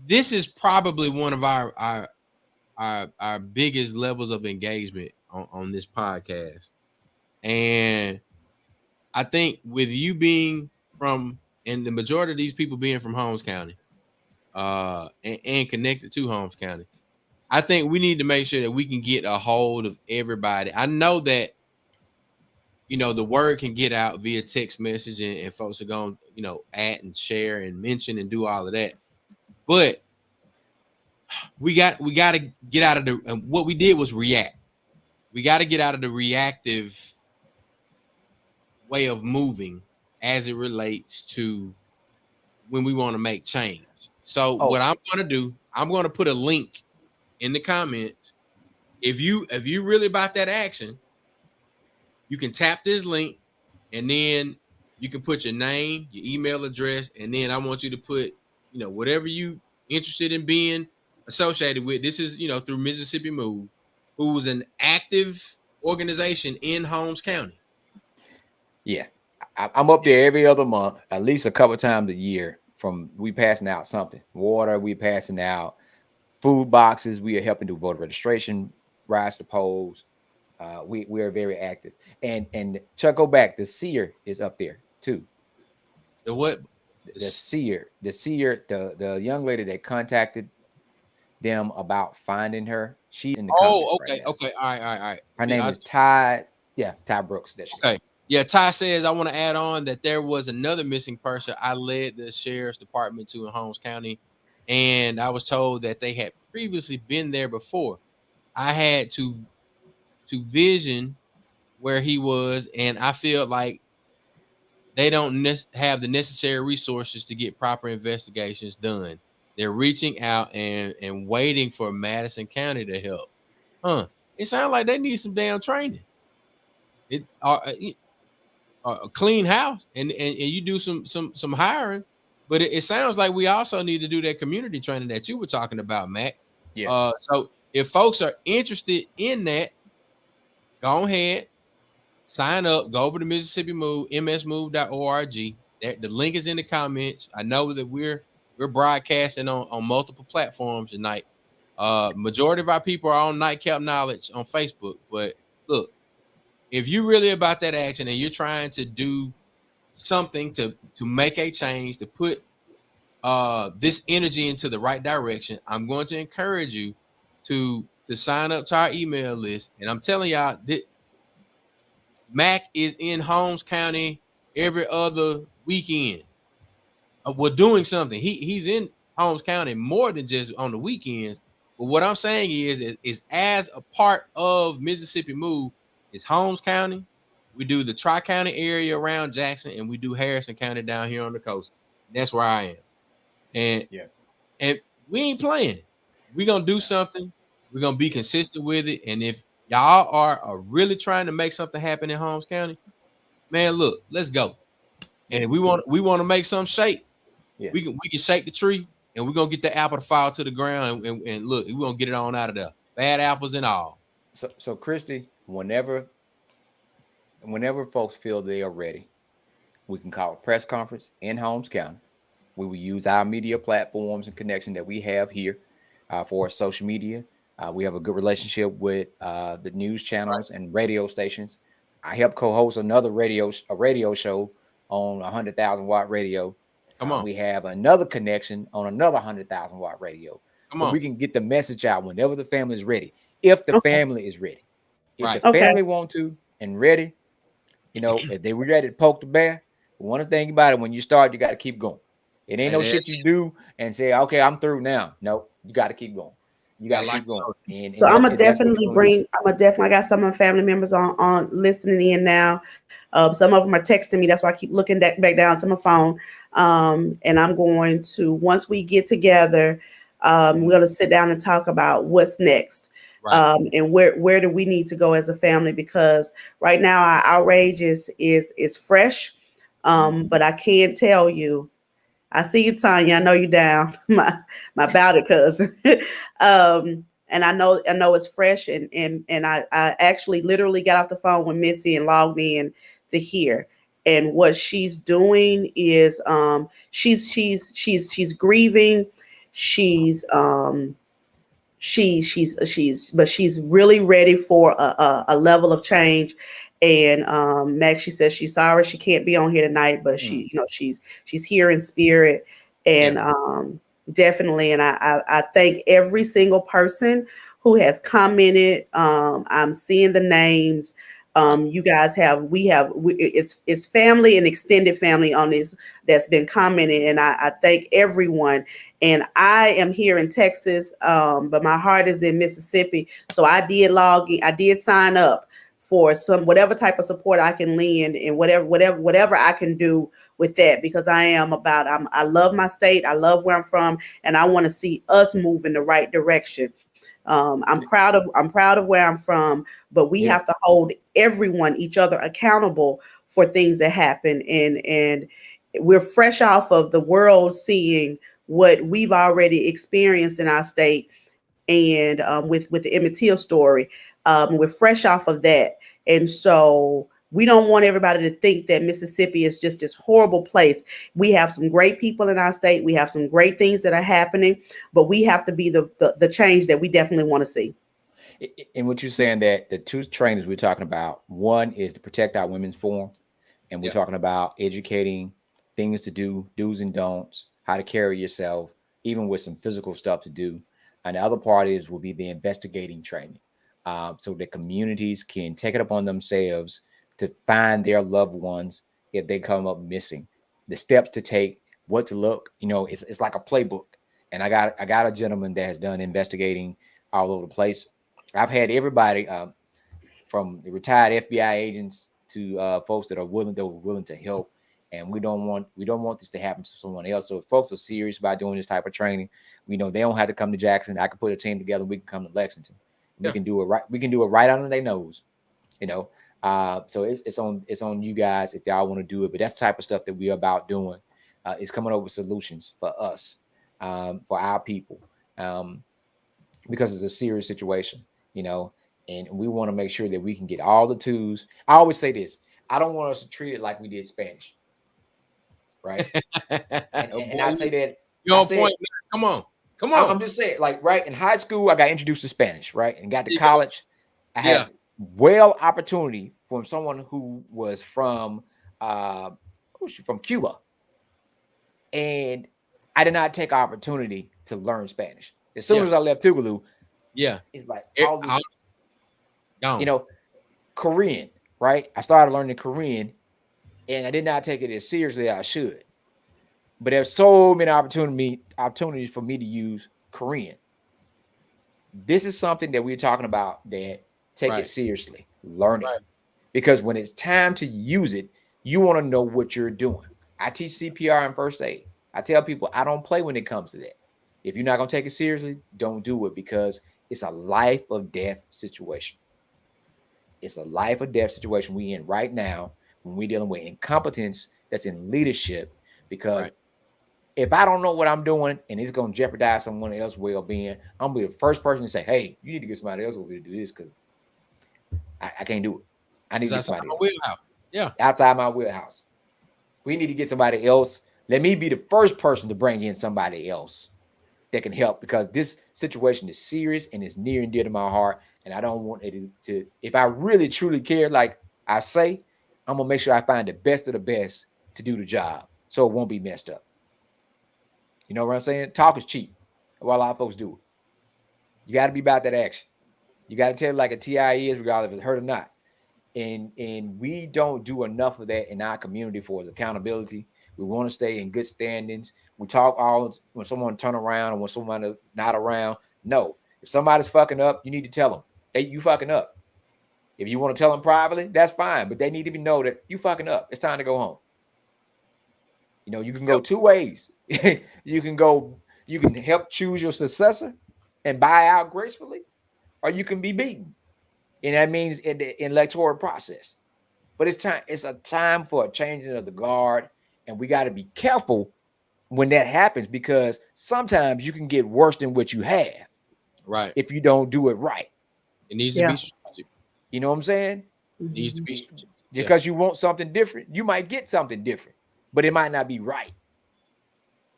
This is probably one of our biggest levels of engagement on this podcast. And I think with you being from, and the majority of these people being from Holmes County, and connected to Holmes County, I think we need to make sure that we can get a hold of everybody. I know that, the word can get out via text message and folks are going to, add and share and mention and do all of that. But we got to get out of the, what we did was react. We got to get out of the reactive way of moving as it relates to when we want to make change. So what I'm going to do, I'm going to put a link in the comments. If you really about that action, you can tap this link and then you can put your name, your email address, and then I want you to put, whatever you interested in being associated with. This is, through Mississippi Move, who's an active organization in Holmes County. Yeah. I'm up there every other month, at least a couple times a year. We passing out something, water, we passing out food boxes, we are helping do voter registration, rise to polls. We are very active. And Chuck, go back. The seer is up there too. The what? The seer, the young lady that contacted them about finding her. She's in the comments. Okay. Right Okay. All right. Her name is Ty. Yeah, Ty Brooks. Okay. Yeah, Ty says, I want to add on that there was another missing person I led the sheriff's department to in Holmes County, and I was told that they had previously been there before. I had to vision where he was, and I feel like they don't have the necessary resources to get proper investigations done. They're reaching out and waiting for Madison County to help. It sounds like they need some damn training. A clean house and you do some hiring, but it sounds like we also need to do that community training that you were talking about, Mac. Yeah. So if folks are interested in that, go ahead, sign up, go over to Mississippi Move, msmove.org. The link is in the comments. I know that we're broadcasting on multiple platforms tonight. Majority of our people are on Nightcap Knowledge on Facebook, but look, if you're really about that action and you're trying to do something to make a change, to put this energy into the right direction, I'm going to encourage you to sign up to our email list. And I'm telling y'all that Mac is in Holmes County every other weekend. We're doing something. He's in Holmes County more than just on the weekends. But what I'm saying is as a part of Mississippi Move, it's Holmes County. We do the Tri-County area around Jackson, and we do Harrison County down here on the coast. That's where I am. And we ain't playing. We're going to do something. We're going to be consistent with it. And if y'all are really trying to make something happen in Holmes County, man, look, let's go. And we want to make some shake. Yeah. We can shake the tree, and we're going to get the apple to fall to the ground. And look, we're going to get it on out of there. Bad apples and all. So Christy, whenever folks feel they are ready, we can call a press conference in Holmes County. We will use our media platforms and connection that we have here for social media. We have a good relationship with the news channels and radio stations. I help co-host a radio show on 100,000 watt radio. Come on. We have another connection on another 100,000 watt radio. So we can get the message out whenever the family is ready. If the family is ready, if the family want to and ready, if they were ready to poke the bear, one thing about it, when you start, you got to keep going. It ain't no shit you do and say, okay, I'm through now. No, you got to keep going. You got to keep going. So I'm gonna definitely I got some of my family members on listening in now. Some of them are texting me. That's why I keep looking back down to my phone. And I'm going to, once we get together, we're gonna sit down and talk about what's next. Right. And where do we need to go as a family? Because right now our outrage is fresh. But I can tell you, I see you, Tanya. I know you down. my about it cousin. And I know it's fresh. And I actually literally got off the phone with Missy and logged in to hear. And what she's doing is she's grieving. She's really ready for a level of change. And Max, she says she's sorry she can't be on here tonight, but she's here in spirit. And definitely, and I thank every single person who has commented. I'm seeing the names. You guys it's family and extended family on this that's been commenting, and I thank everyone. And I am here in Texas, but my heart is in Mississippi. So I did sign up for some whatever type of support I can lend, and whatever I can do with that, because I love my state, I love where I'm from, and I want to see us move in the right direction. I'm proud of where I'm from, but we have to hold each other accountable for things that happen. And we're fresh off of the world seeing what we've already experienced in our state, and with the Emmett Till story, we're fresh off of that. And so we don't want everybody to think that Mississippi is just this horrible place. We have some great people in our state. We have some great things that are happening, but we have to be the change that we definitely want to see. And what you're saying, that the two trainers we're talking about, one is to Protect Our Women's Forum, and we're talking about educating things to do, do's and don'ts, how to carry yourself, even with some physical stuff to do. And the other part will be the investigating training, so that communities can take it upon themselves to find their loved ones if they come up missing, the steps to take, what to look. It's like a playbook. And I got a gentleman that has done investigating all over the place. I've had everybody from the retired FBI agents to folks that were willing to help. And we don't want this to happen to someone else. So if folks are serious about doing this type of training, they don't have to come to Jackson. I can put a team together. We can come to Lexington. We can do it right. We can do it right under their nose. So it's on you guys if y'all want to do it. But that's the type of stuff that we're about doing. Is coming up with solutions for us, for our people, because it's a serious situation, and we want to make sure that we can get all the tools. I always say this: I don't want us to treat it like we did Spanish, right? and I say that. You're on point. Come on. I'm just saying, right in high school, I got introduced to Spanish, right, and got to college. I had opportunity from someone who was from Cuba, and I did not take opportunity to learn Spanish. As soon as I left Tougaloo, it's like all this, Korean, right? I started learning Korean, and I did not take it as seriously as I should. But there's so many opportunities for me to use Korean. This is something that we're talking about, that take it seriously, learn it. Because when it's time to use it, you want to know what you're doing. I teach CPR and first aid. I tell people I don't play when it comes to that. If you're not going to take it seriously, don't do it, because it's a life or death situation. It's a life or death situation we're in right now when we're dealing with incompetence that's in leadership. Because if I don't know what I'm doing and it's going to jeopardize someone else's well-being, I'm going to be the first person to say, hey, you need to get somebody else over here to do this, because I can't do it. I need to get somebody else. Wheelhouse. Yeah. Outside my wheelhouse. We need to get somebody else Let me be the first person to bring in somebody else that can help, because this situation is serious and it's near and dear to my heart. And I don't want it to, if I really truly care, like I say, I'm gonna make sure I find the best of the best to do the job so it won't be messed up. You know what I'm saying? Talk is cheap. Well, a lot of folks do it. You got to be about that action. You got to tell it like a TI is, regardless if it's hurt or not. And we don't do enough of that in our community for as accountability. We want to stay in good standings. We talk all when someone turn around and when someone is not around. No, if somebody's fucking up, you need to tell them, hey, you fucking up. If you want to tell them privately, that's fine, but they need to be know that you fucking up. It's time to go home. You know, you can go two ways. You can help choose your successor and buy out gracefully, or you can be beaten. And that means in the electoral process. But it's a time for a changing of the guard, and we got to be careful when that happens, because sometimes you can get worse than what you have. Right. If you don't do it right. It needs to be strategic. You know what I'm saying? It needs to be strategic. Because you want something different, you might get something different, but it might not be right.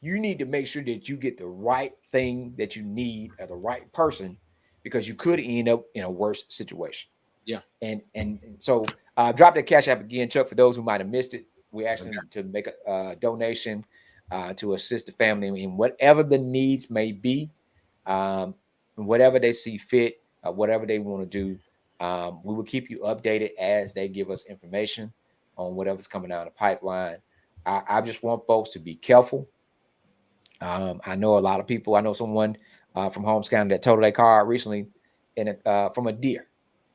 You need to make sure that you get the right thing that you need at the right person, because you could end up in a worse situation. Yeah. And so drop that Cash App again, Chuck, for those who might have missed it. We're asking to make a donation to assist the family in whatever the needs may be, whatever they see fit, whatever they want to do. We will keep you updated as they give us information on whatever's coming down the pipeline. I just want folks to be careful. I know a lot of people. I know someone from Holmes County that totaled their car recently from a deer.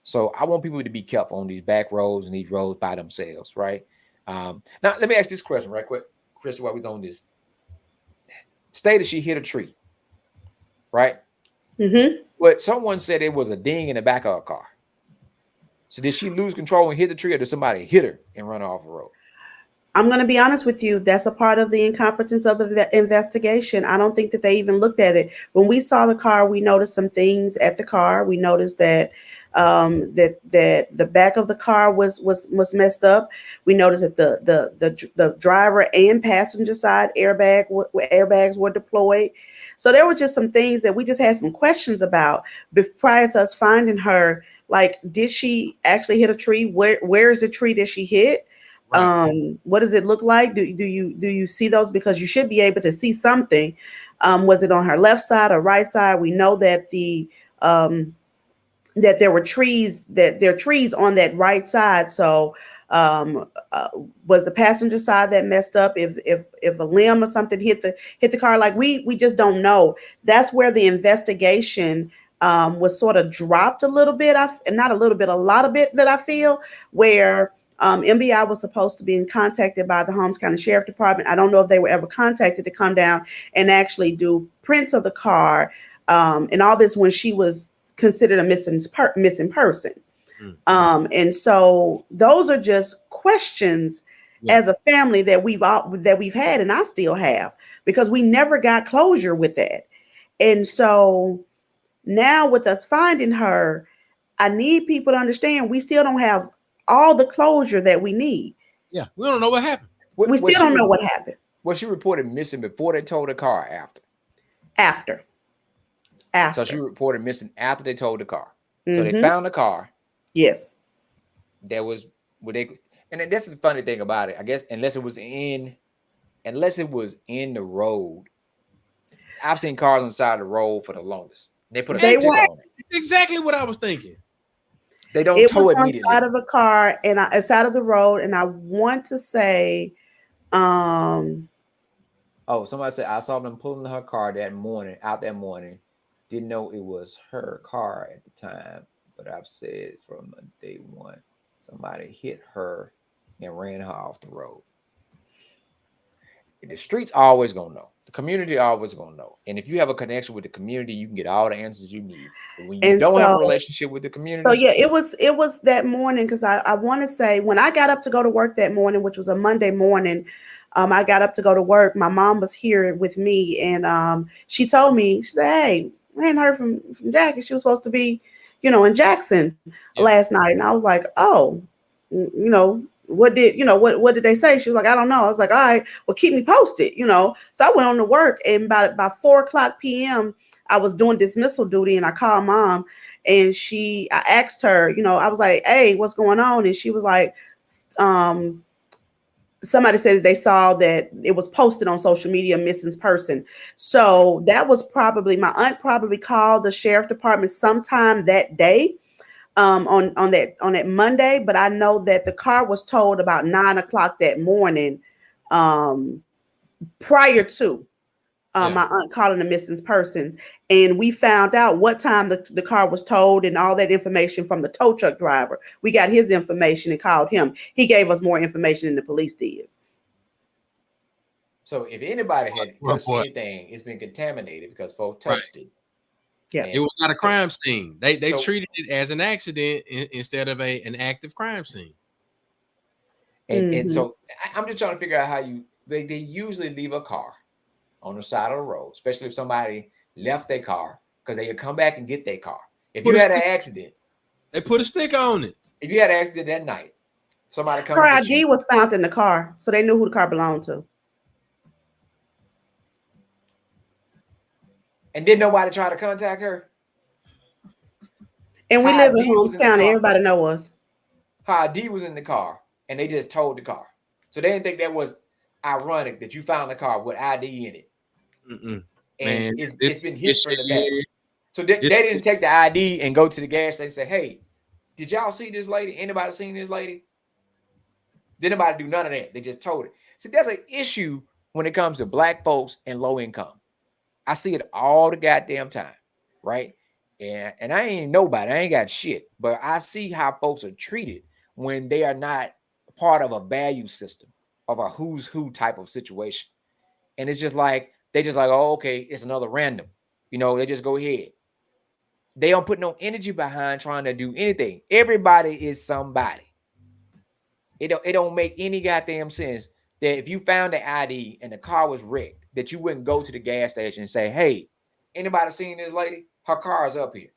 So I want people to be careful on these back roads and these roads by themselves, right? Now, let me ask this question right quick, Chris, while we're on this. Stated she hit a tree, right? Mm-hmm. But someone said it was a ding in the back of her car. So did she lose control and hit the tree, or did somebody hit her and run her off the road? I'm going to be honest with you. That's a part of the incompetence of the investigation. I don't think that they even looked at it. When we saw the car, we noticed some things at the car. We noticed that that the back of the car was messed up. We noticed that the driver and passenger side airbags were deployed. So there were just some things that we just had some questions about prior to us finding her. Like, did she actually hit a tree? Where is the tree that she hit? Right. What does it look like? Do you see those? Because you should be able to see something. Was it on her left side or right side? We know that that there were trees, that there are trees on that right side. So was the passenger side that messed up? If a limb or something hit the car, like we just don't know. That's where the investigation was sort of dropped a little bit. Not a little bit, a lot of bit that I feel, where MBI was supposed to be contacted by the Holmes County Sheriff Department. I don't know if they were ever contacted to come down and actually do prints of the car and all this when she was considered a missing person. And so those are just questions as a family that we've had, and I still have, because we never got closure with that. And so now with us finding her, I need people to understand we still don't have all the closure that we need. Yeah, we don't know what happened. We still don't know what happened. Was she reported missing before they towed the car, after? After. So she reported missing after they towed the car. So they found the car. Yes. There was and that's the funny thing about it, I guess, unless it was in the road. I've seen cars on the side of the road for the longest. They put a sticker on it. It's exactly what I was thinking. They don't tow it immediately. It was on the side of a car and side of the road, and I want to say, somebody said I saw them pulling her car that morning. Didn't know it was her car at the time, but I've said from day one, somebody hit her and ran her off the road. And the streets always gonna know. The community always gonna know. And if you have a connection with the community, you can get all the answers you need. But when you don't have a relationship with the community. So yeah, it was that morning, because I want to say when I got up to go to work that morning, which was a Monday morning, I got up to go to work. My mom was here with me, and she told me, she said, "Hey, I hadn't heard from Jackie. She was supposed to be, in Jackson last night." And I was like, "Oh, what did they say? She was like, I don't know. I was like, all right, well, keep me posted, So I went on to work, and by 4:00 p.m. I was doing dismissal duty, and I called mom, and I asked her, I was like, hey, what's going on? And she was like, somebody said that they saw that it was posted on social media, missing person. So that was my aunt probably called the sheriff department sometime that day, on that Monday. But I know that the car was towed about 9:00 that morning, prior to my aunt calling a missing person. And we found out what time the car was towed and all that information from the tow truck driver. We got his information and called him. He gave us more information than the police did. So if anybody had touched anything, it's been contaminated because folks touched it. Yeah, it was not a crime scene. They treated it as an accident instead of an active crime scene. And so I'm just trying to figure out how they usually leave a car on the side of the road, especially if somebody left their car, because they would come back and get their car. If you had an accident, they put a sticker on it. If you had an accident that night, somebody come. Her ID was found in the car, so they knew who the car belonged to. And didn't nobody try to contact her? And we live in Holmes County. Everybody know us. Her ID was in the car, and they just towed the car. So they didn't think that was ironic that you found the car with ID in it. And man, it's been hit from the back. So they didn't take the ID and go to the gas station and say, hey, did y'all see this lady? Anybody seen this lady? Didn't nobody do none of that. They just told it. See, there's an issue when it comes to black folks and low income. I see it all the goddamn time, right? And I ain't nobody. I ain't got shit. But I see how folks are treated when they are not part of a value system, of a who's who type of situation. And it's just like, oh, okay, it's another random. They just go ahead. They don't put no energy behind trying to do anything. Everybody is somebody. It don't make any goddamn sense that if you found the ID and the car was wrecked, that you wouldn't go to the gas station and say, hey, anybody seen this lady? Her car is up here.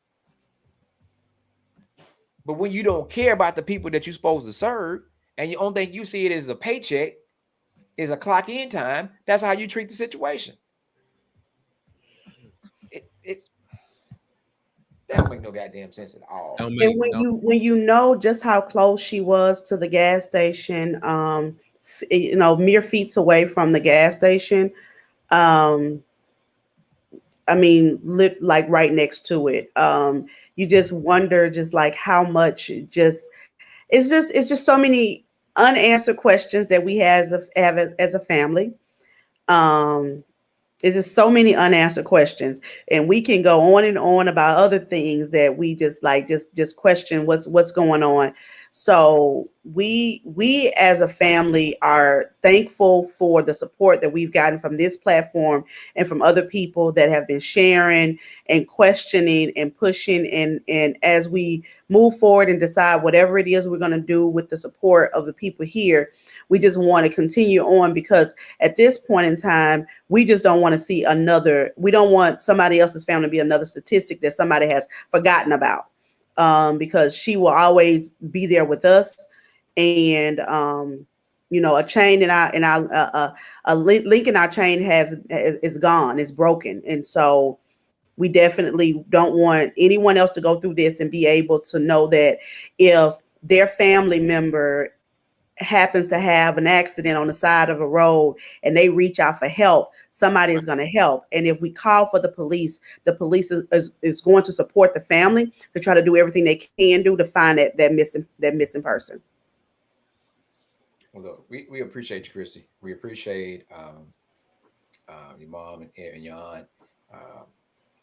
But when you don't care about the people that you're supposed to serve, and you only think you see it as a paycheck, is a clock in time, that's how you treat the situation. That don't make no goddamn sense at all. And when you know just how close she was to the gas station, mere feet away from the gas station, I mean, like right next to it, you just wonder, just like how much. It's just so many unanswered questions that we have as a family. It's just so many unanswered questions, and we can go on and on about other things that we just question what's going on. So we as a family are thankful for the support that we've gotten from this platform and from other people that have been sharing and questioning and pushing, and as we move forward and decide whatever it is we're going to do with the support of the people here, we just want to continue on, because at this point in time, we just don't want to see we don't want somebody else's family to be another statistic that somebody has forgotten about, because she will always be there with us. And, a chain in a link in our chain is gone, is broken. And so we definitely don't want anyone else to go through this and be able to know that if their family member happens to have an accident on the side of a road and they reach out for help, somebody is going to help. And if we call for the police is going to support the family to try to do everything they can do to find that missing person. Well, look, we appreciate you, Christy. We appreciate your mom and your aunt,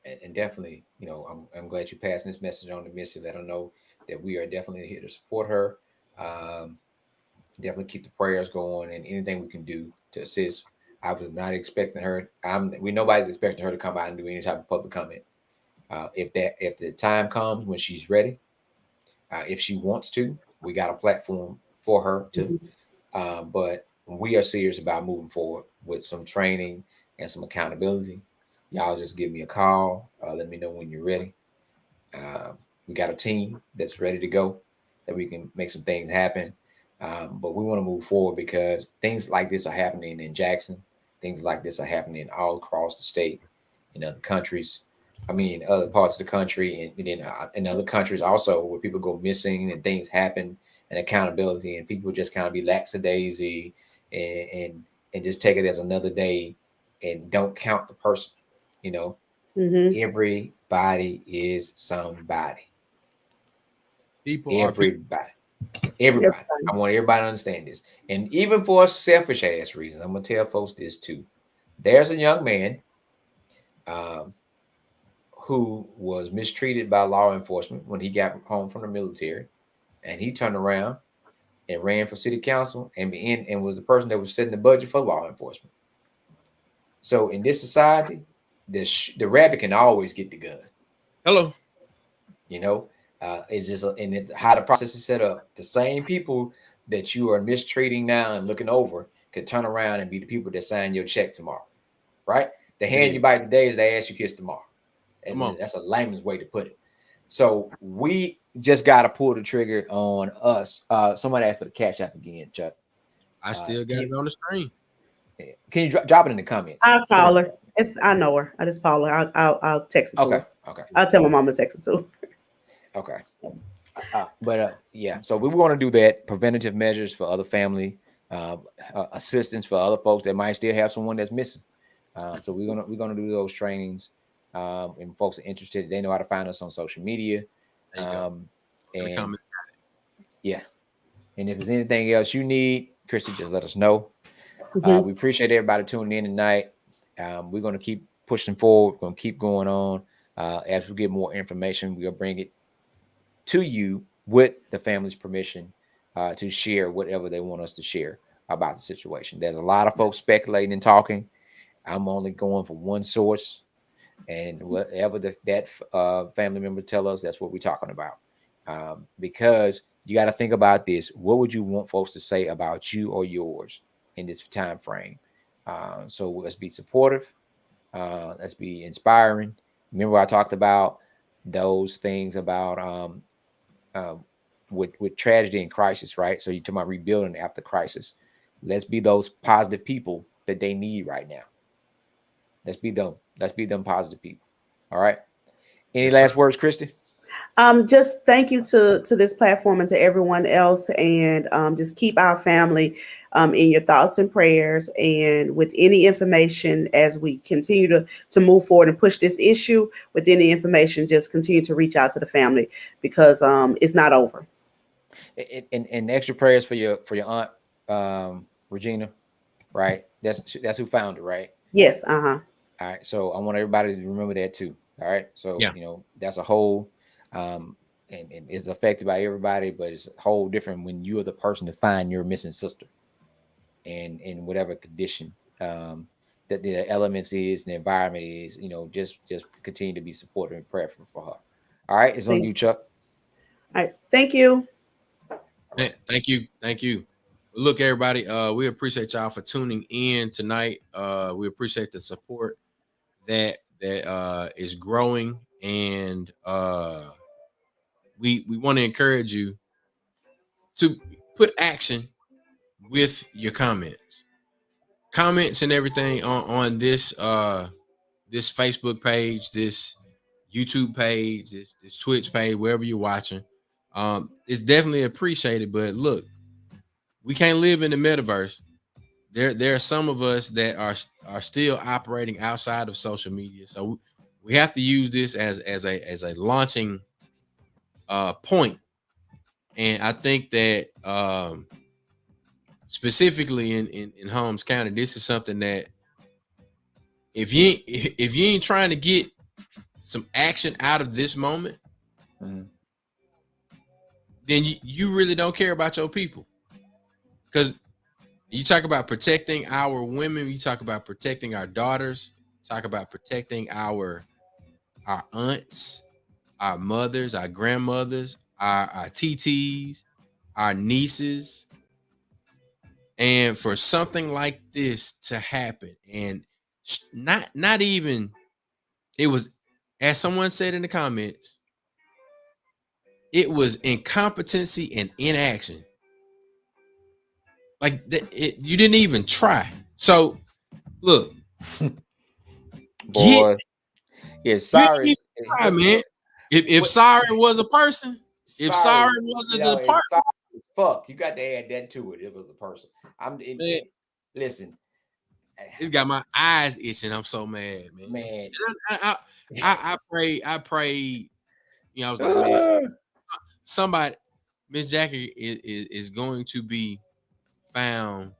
and definitely, I'm glad you're passing this message on to Missy. Let her know that we are definitely here to support her. Definitely keep the prayers going, and anything we can do to assist. I was not expecting her. Nobody's expecting her to come out and do any type of public comment. If the time comes when she's ready, if she wants to, we got a platform for her to. But we are serious about moving forward with some training and some accountability. Y'all just give me a call. Let me know when you're ready. We got a team that's ready to go, that we can make some things happen. But we want to move forward because things like this are happening in Jackson. Things like this are happening all across the state, in other countries. I mean, other parts of the country, and then in other countries also, where people go missing and things happen, and accountability, and people just kind of be lackadaisy and just take it as another day, and don't count the person. You know, everybody is somebody. People everybody. Everybody. I want everybody to understand this. And even for selfish ass reasons, I'm going to tell folks this too. There's a young man who was mistreated by law enforcement when he got home from the military. And he turned around and ran for city council and was the person that was setting the budget for law enforcement. So in this society, the rabbit can always get the gun. Hello. You know, it's just and it's how the process is set up. The same people that you are mistreating now and looking over could turn around and be the people that sign your check tomorrow, right? The hand you bite today is the ass you kiss tomorrow. That's a layman's way to put it. So we just got to pull the trigger on us. Somebody asked for the cash app again, Chuck. I still got it on the screen. Can you drop it in the comments? I'll call her. I know her. I just call her. I'll text her to her. Okay. I'll tell my mom to text her too. Okay. Yeah, so we want to do that. Preventative measures for other family, assistance for other folks that might still have someone that's missing. So we're gonna do those trainings. And folks are interested, they know how to find us on social media. And yeah, and if there's anything else you need, Christy, just let us know. We appreciate everybody tuning in tonight. We're gonna keep pushing forward. We're gonna keep going on. As we get more information, we'll bring it to you with the family's permission to share whatever they want us to share about the situation. There's a lot of folks speculating and talking. I'm only going for one source, and whatever that family member tell us, that's what we're talking about. Because you got to think about this. What would you want folks to say about you or yours in this time frame? So let's be supportive. Let's be inspiring. Remember I talked about those things about with tragedy and crisis, right? So you're talking about rebuilding after crisis. Let's be those positive people that they need right now. Let's be them. Let's be them positive people. All right. Any last words, Christy? Just thank you to this platform and to everyone else, and just keep our family in your thoughts and prayers. And with any information, as we continue to move forward and push this issue, with any information, just continue to reach out to the family, because it's not over. And extra prayers for your aunt Regina, right? That's who found it, right? Yes. All right. So I want everybody to remember that too. All right. So that's a whole and it's affected by everybody, but it's a whole different when you are the person to find your missing sister, and in whatever condition that the elements is, the environment is, just continue to be supportive and prayerful for her. All right, it's on you, Chuck. All right, thank you. Thank you. Look, everybody, we appreciate y'all for tuning in tonight. We appreciate the support that is growing, and we want to encourage you to put action with your comments and everything on this this Facebook page, this YouTube page, this Twitch page, wherever you're watching. It's definitely appreciated. But look, we can't live in the metaverse. There are some of us that are still operating outside of social media, so we have to use this as a launching point. And I think that specifically in Holmes County, this is something that if you ain't trying to get some action out of this moment, then you really don't care about your people. Because you talk about protecting our women, you talk about protecting our daughters, talk about protecting our aunts, our mothers, our grandmothers, our TTs, our nieces. And for something like this to happen, and not even, it was, as someone said in the comments, it was incompetency and inaction. Like you didn't even try. So look, boy. Yeah, sorry, try, man. If sorry was a person, if sorry wasn't a person, sorry, fuck, you got to add that to it. It was a person. Listen, it's got my eyes itching. I'm so mad, man. Man, I pray. You know, I was like, man, somebody, Miss Jackie is going to be found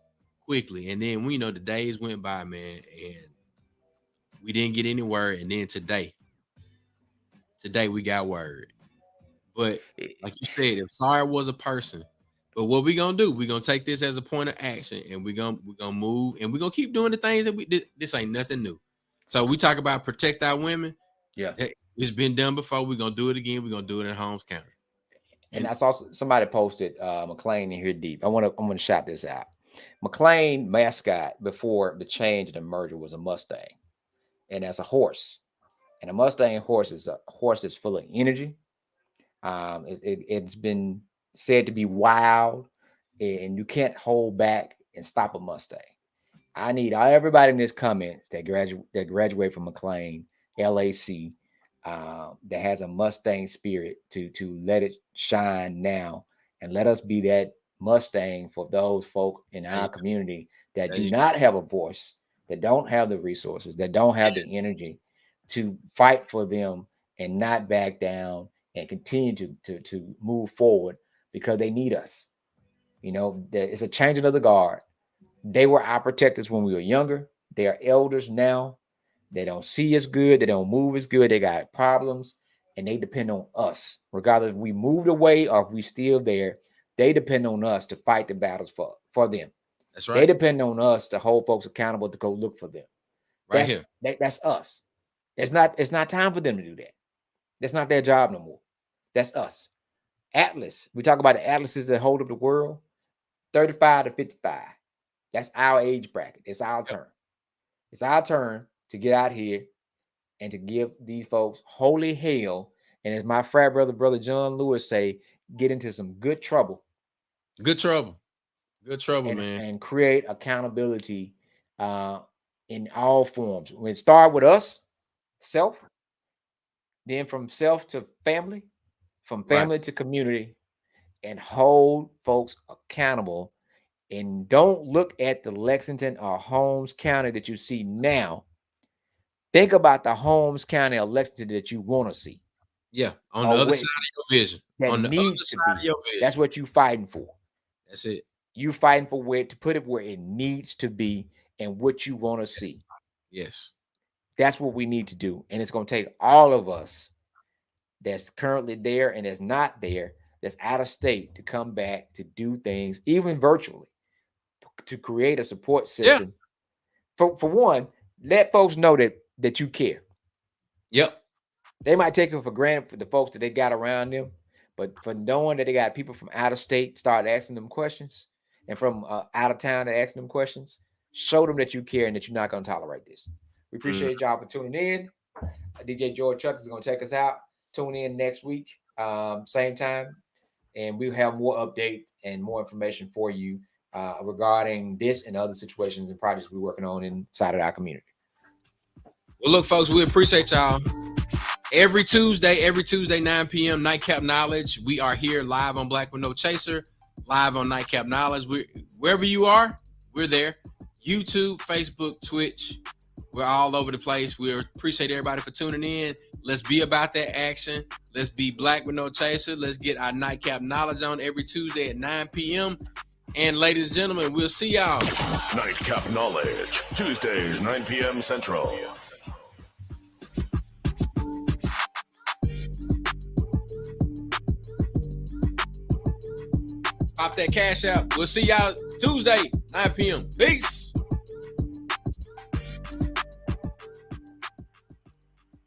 quickly. And then we know the days went by, man, and we didn't get any word. And then today we got word. But like you said, if sorry was a person, but what we gonna do? We gonna take this as a point of action, and we gonna move, and we gonna keep doing the things that we did. This ain't nothing new. So we talk about protect our women. Yeah, it's been done before. We're gonna do it again. We're gonna do it in Holmes County. And I saw somebody posted McLean in here deep. I'm gonna shout this out. McLean mascot before the change and the merger was a Mustang, and that's a horse. And a Mustang horse is a horse that's full of energy. It's been said to be wild, and you can't hold back and stop a Mustang. I need everybody in this comments that graduate from McLean, LAC, that has a Mustang spirit to let it shine now, and let us be that Mustang for those folk in our community that do not have a voice, that don't have the resources, that don't have the energy to fight for them and not back down and continue to move forward because they need us. You know, it's a changing of the guard. They were our protectors when we were younger. They are elders now. They don't see as good. They don't move as good. They got problems, and they depend on us. Regardless if we moved away or if we still there, they depend on us to fight the battles for them. That's right. They depend on us to hold folks accountable to go look for them. That's us. It's not time for them to do that. That's not their job no more. That's us. Atlas. We talk about the atlases that hold up the world. 35 to 55. That's our age bracket. It's our turn. It's our turn to get out here and to give these folks holy hell. And as my frat brother John Lewis say, get into some good trouble. Good trouble, man. And create accountability in all forms. When it start with us, self, then from self to family, from family to community, and hold folks accountable. And don't look at the Lexington or Holmes County that you see now. Think about the Holmes County or Lexington that you want to see. Yeah, on the other side of your vision. On the other side of your vision. That's what you're fighting for. That's it. You fighting for where to put it where it needs to be and what you want to see. Yes. That's what we need to do. And it's going to take all of us that's currently there and that's not there, that's out of state, to come back to do things, even virtually, to create a support system. Yeah. For one, let folks know that you care. Yep. They might take it for granted for the folks that they got around them, but for knowing that they got people from out of state start asking them questions, and from out of town to asking them questions, show them that you care and that you're not going to tolerate this. We appreciate y'all for tuning in. DJ George Chuck is going to take us out. Tune in next week, same time, and we'll have more updates and more information for you regarding this and other situations and projects we're working on inside of our community. Well, look, folks, we appreciate y'all. Every Tuesday, 9 p.m., Nightcap Knowledge. We are here live on Black with No Chaser, live on Nightcap Knowledge. Wherever you are, we're there. YouTube, Facebook, Twitch. We're all over the place. We appreciate everybody for tuning in. Let's be about that action. Let's be Black with No Chaser. Let's get our Nightcap Knowledge on every Tuesday at 9 p.m. And ladies and gentlemen, we'll see y'all. Nightcap Knowledge, Tuesdays, 9 p.m. Central. Pop that cash out. We'll see y'all Tuesday, 9 p.m. Peace.